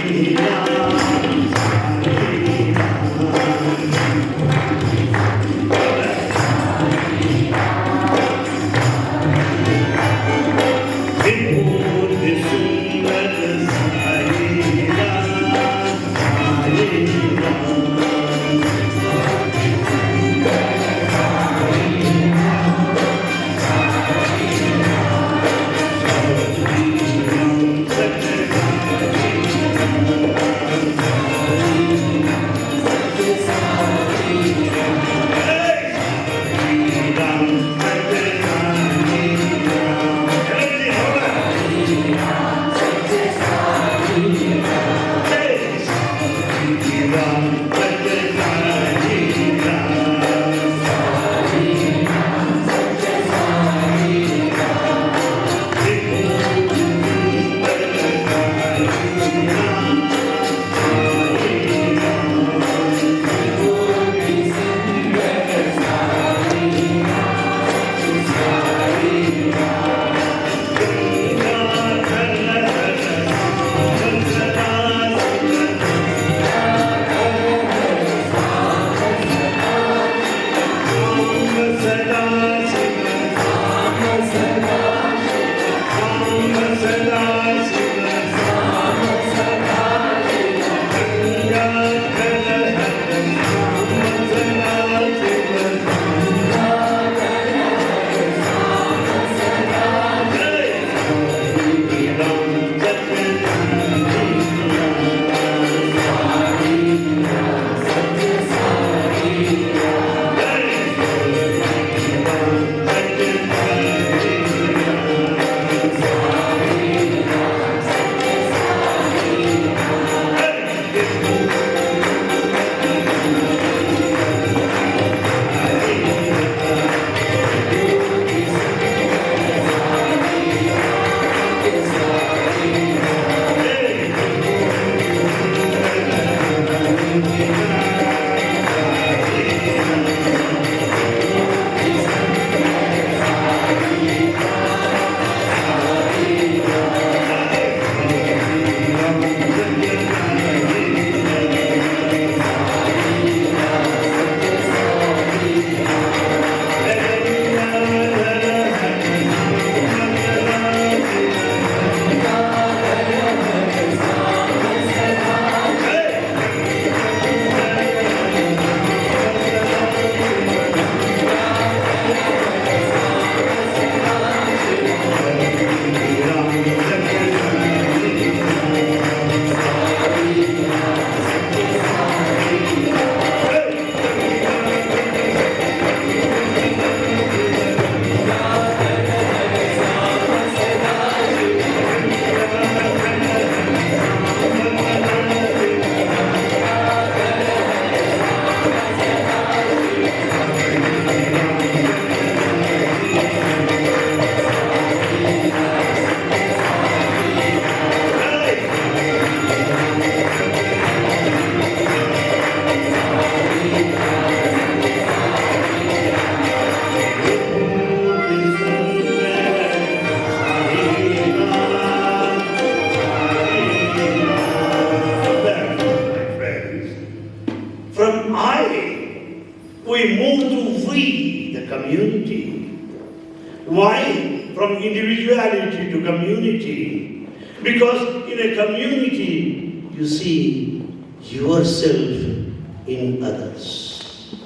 from individuality to community. Because in a community, you see yourself in others.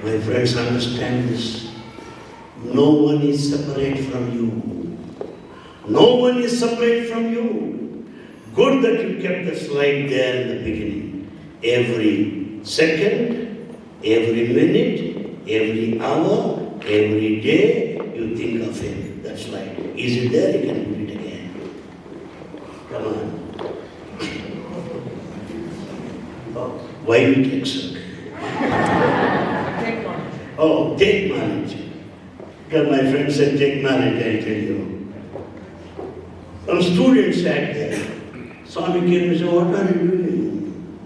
My friends, understand this. No one is separate from you. No one is separate from you. Good that you kept the slide there in the beginning. Every second, every minute, every hour, every day, you think of him. That slide. Is it there? You can put it again. Come on. Oh, why you take so? Oh, take knowledge. Because my friend said, take knowledge, I tell you. Some students sat there. Swami came and said, what are you doing?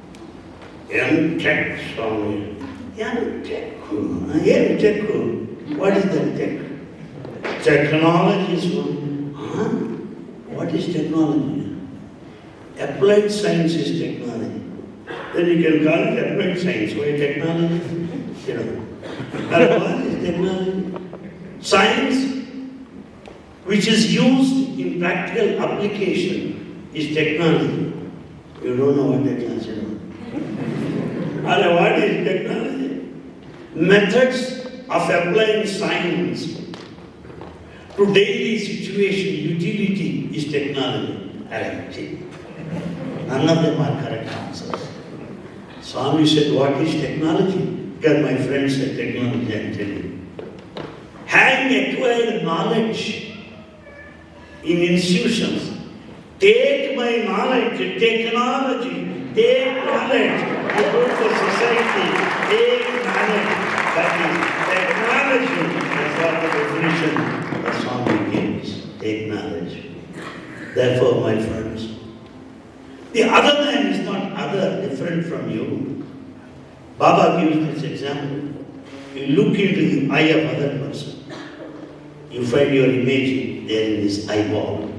Young tech, Swami. Young tech. Young tech. What is that tech? Technology is one. Huh? What is technology? Applied science is technology. Then you can call it applied science. Why technology? You know. And what is technology? Science, which is used in practical application, is technology. You don't know what technology is. And what is technology? Methods of applying science to daily situation, utility is technology. None of them are correct answers. Swami said, what is technology? Because my friend said technology, I tell you. Having acquired knowledge in institutions, take my knowledge, technology, take knowledge, go to society, take knowledge. That is technology. That's what the definition the Swami gives. Take knowledge. Therefore, my friends, the other man is not other, different from you. Baba gives this example. You look into the eye of other person. You find your image there in his eyeball.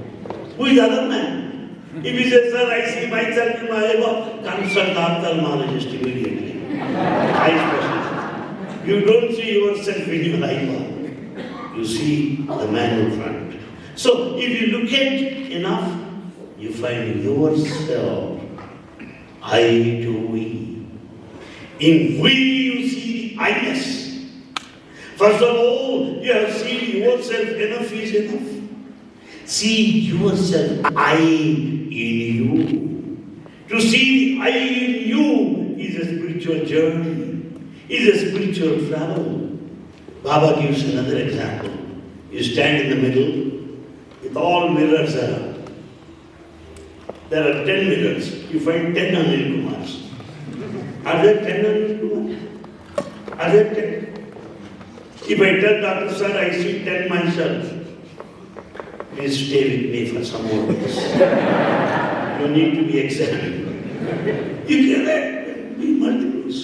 Who is the other man? If he says, sir, I see myself in my eyeball, consult the ophthalmologist immediately. Eye specialist. You don't see yourself in your eyeball. You see the man in front. So, if you look at enough, you find yourself, I to we. In we you see the I-ness. First of all, you have seen yourself, enough is enough. See yourself, I in you. To see the I in you is a spiritual journey, is a spiritual travel. Baba gives another example. You stand in the middle with all mirrors around. There are 10 mirrors. You find 10 Anil Kumars. Are there 10 Anil Kumars? Are there 10? If I tell Dr. Sir, I see 10 myself, please stay with me for some more days. You need to be examined. You cannot be multiples.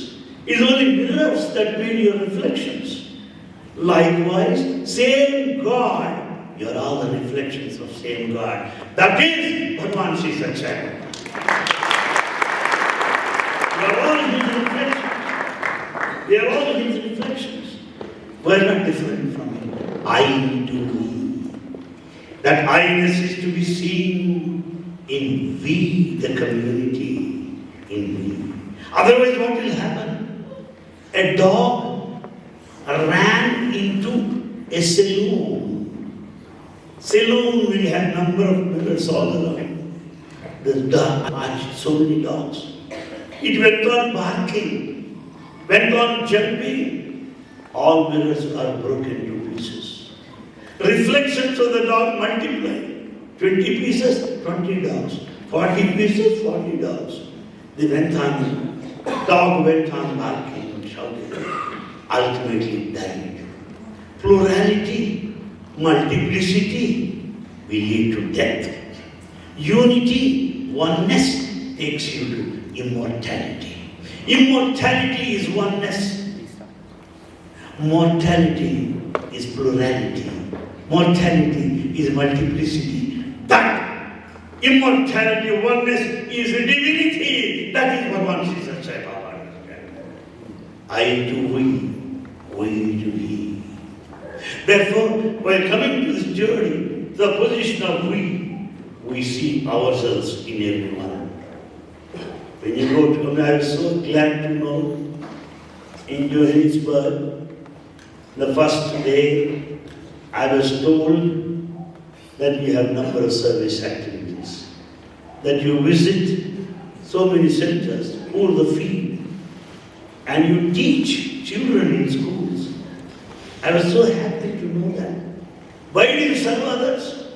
It's only mirrors that build your reflections. Likewise, same God, you are all the reflections of same God. That is Bhagawan Sri Satsang. We are all his reflections. We are all his reflections. We are not different from him. I to we. That I-ness is to be seen in we, the community, in we. Otherwise, what will happen? A dog ran into a saloon. Saloon will have number of mirrors all around. The dog watched so many dogs. It went on barking, went on jumping. All mirrors are broken to pieces. Reflections of the dog multiply. 20 pieces, 20 dogs. 40 pieces, 40 dogs. They went on, dog went on barking and shouting. Ultimately died. Plurality, multiplicity will lead to death. Unity, oneness takes you to immortality. Immortality is oneness. Mortality is plurality. Mortality is multiplicity. That immortality, oneness is divinity. That is Bhagawan Sri Sathya Sai Baba. I to we to he. Therefore, while coming to this journey, the position of we see ourselves in everyone. When you go to, I was so glad to know, in Johannesburg, the first day, I was told that we have number of service activities. That you visit so many centers, pull the field, and you teach children in schools. I was so happy to know that. Why do you serve others?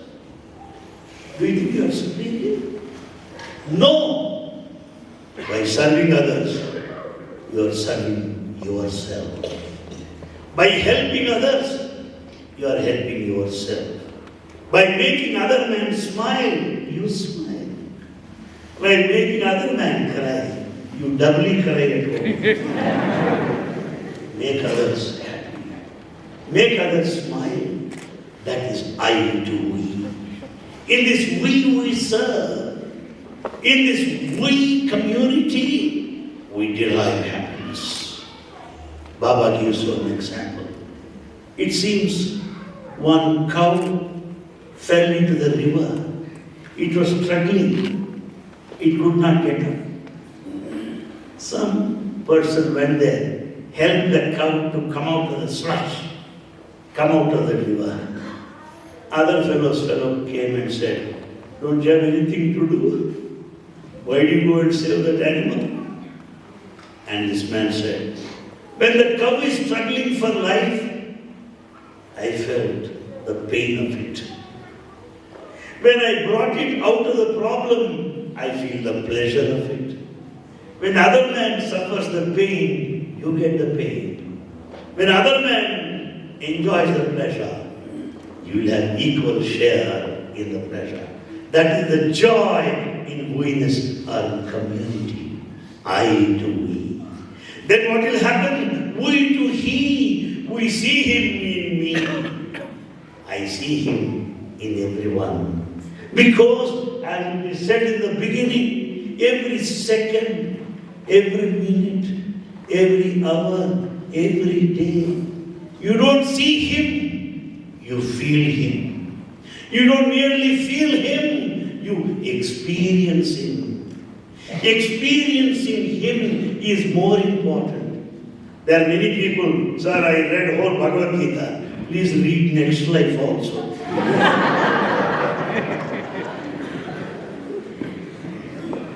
Do you think you are superior? No. By serving others, you are serving yourself. By helping others, you are helping yourself. By making other men smile, you smile. By making other men cry, you doubly cry at home. Make others happy. Make others smile. That is I to we. In this we serve. In this we community, we derive happiness. Baba gives one example. It seems one cow fell into the river. It was struggling. It could not get up. Some person went there, helped the cow to come out of the slush, come out of the river. Other fellow came and said, don't you have anything to do? Why do you go and save that animal? And this man said, when the cow is struggling for life, I felt the pain of it. When I brought it out of the problem, I feel the pleasure of it. When other man suffers the pain, you get the pain. When other man enjoys the pleasure, you will have equal share in the pleasure. That is the joy in we-ness or community. I to we. Then what will happen? We to he. We see him in me. I see him in everyone. Because, as we said in the beginning, every second, every minute, every hour, every day, you don't see him, you feel him. You don't merely feel him, you experience him. Experiencing him is more important. There are many people, sir, I read whole Bhagavad Gita. Please read next life also.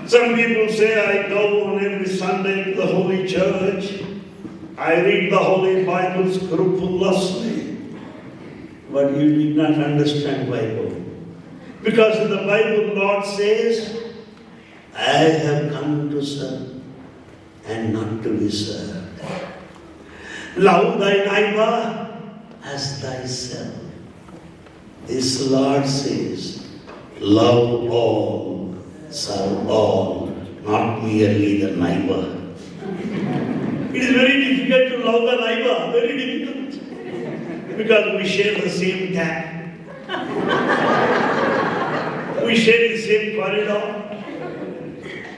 Some people say, I go on every Sunday to the Holy Church. I read the Holy Bible scrupulously. But you did not understand Bible. Because in the Bible, Lord says, I have come to serve and not to be served. Love thy neighbor as thyself. This Lord says, love all. Serve all, not merely the neighbor. It is very difficult to love the neighbor, very difficult. Because we share the same tap. We share the same corridor.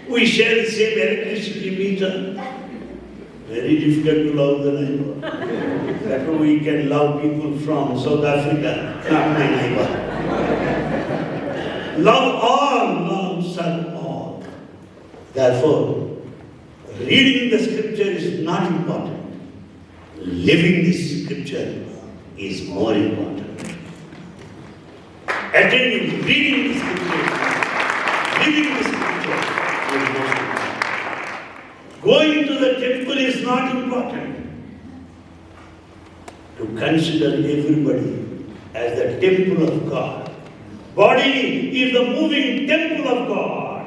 We share the same electricity meter. Very difficult to love the neighbor. That's why we can love people from South Africa, not my neighbor. Love all, serve all. Therefore, reading the scripture is not important. Living this scripture is more important. Attending, reading the scripture, living the scripture is more important. Going to the temple is not important. To consider everybody as the temple of God. Body is the moving temple of God.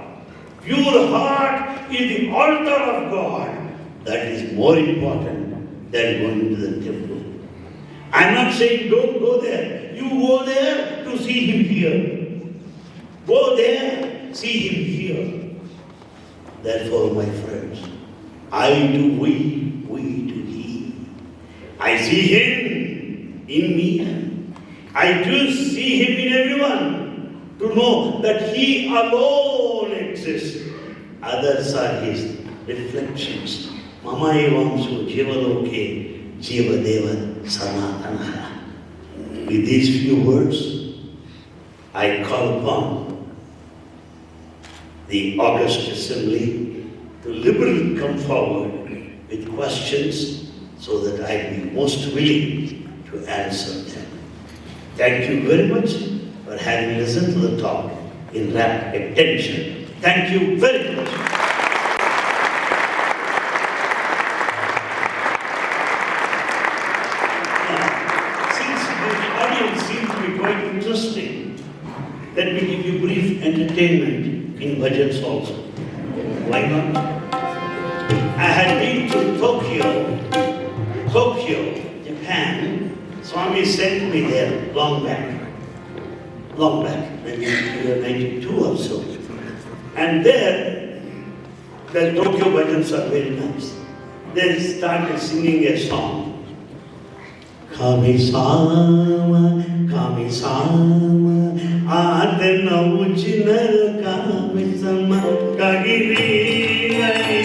Pure heart is the altar of God. That is more important than going to the temple. I am not saying don't go there. You go there to see him here. Go there, see him here. Therefore, my friends, I to we to he. I see him in me. I do see him in everyone, to know that he alone exists. Others are his reflections. Mama evamsu jivaloke jivadeva sanatana. With these few words, I call upon the august assembly to liberally come forward with questions so that I be most willing to answer them. Thank you very much for having listened to the talk in rapt attention. Thank you very much. Quite interesting. Let me give you brief entertainment in bhajans also. Why not? I had been to Tokyo, Japan. Swami sent me there long back, maybe in 92 or so. And there, the Tokyo bhajans are very nice. They started singing a song. Kami sama, adena uchinar kami sama, kagiri ai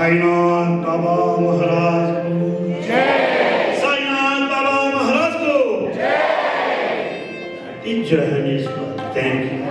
Sainath Baba Maharaj को जय। साईनाथ बाबा महाराज को जय। Johannesburg. Thank you.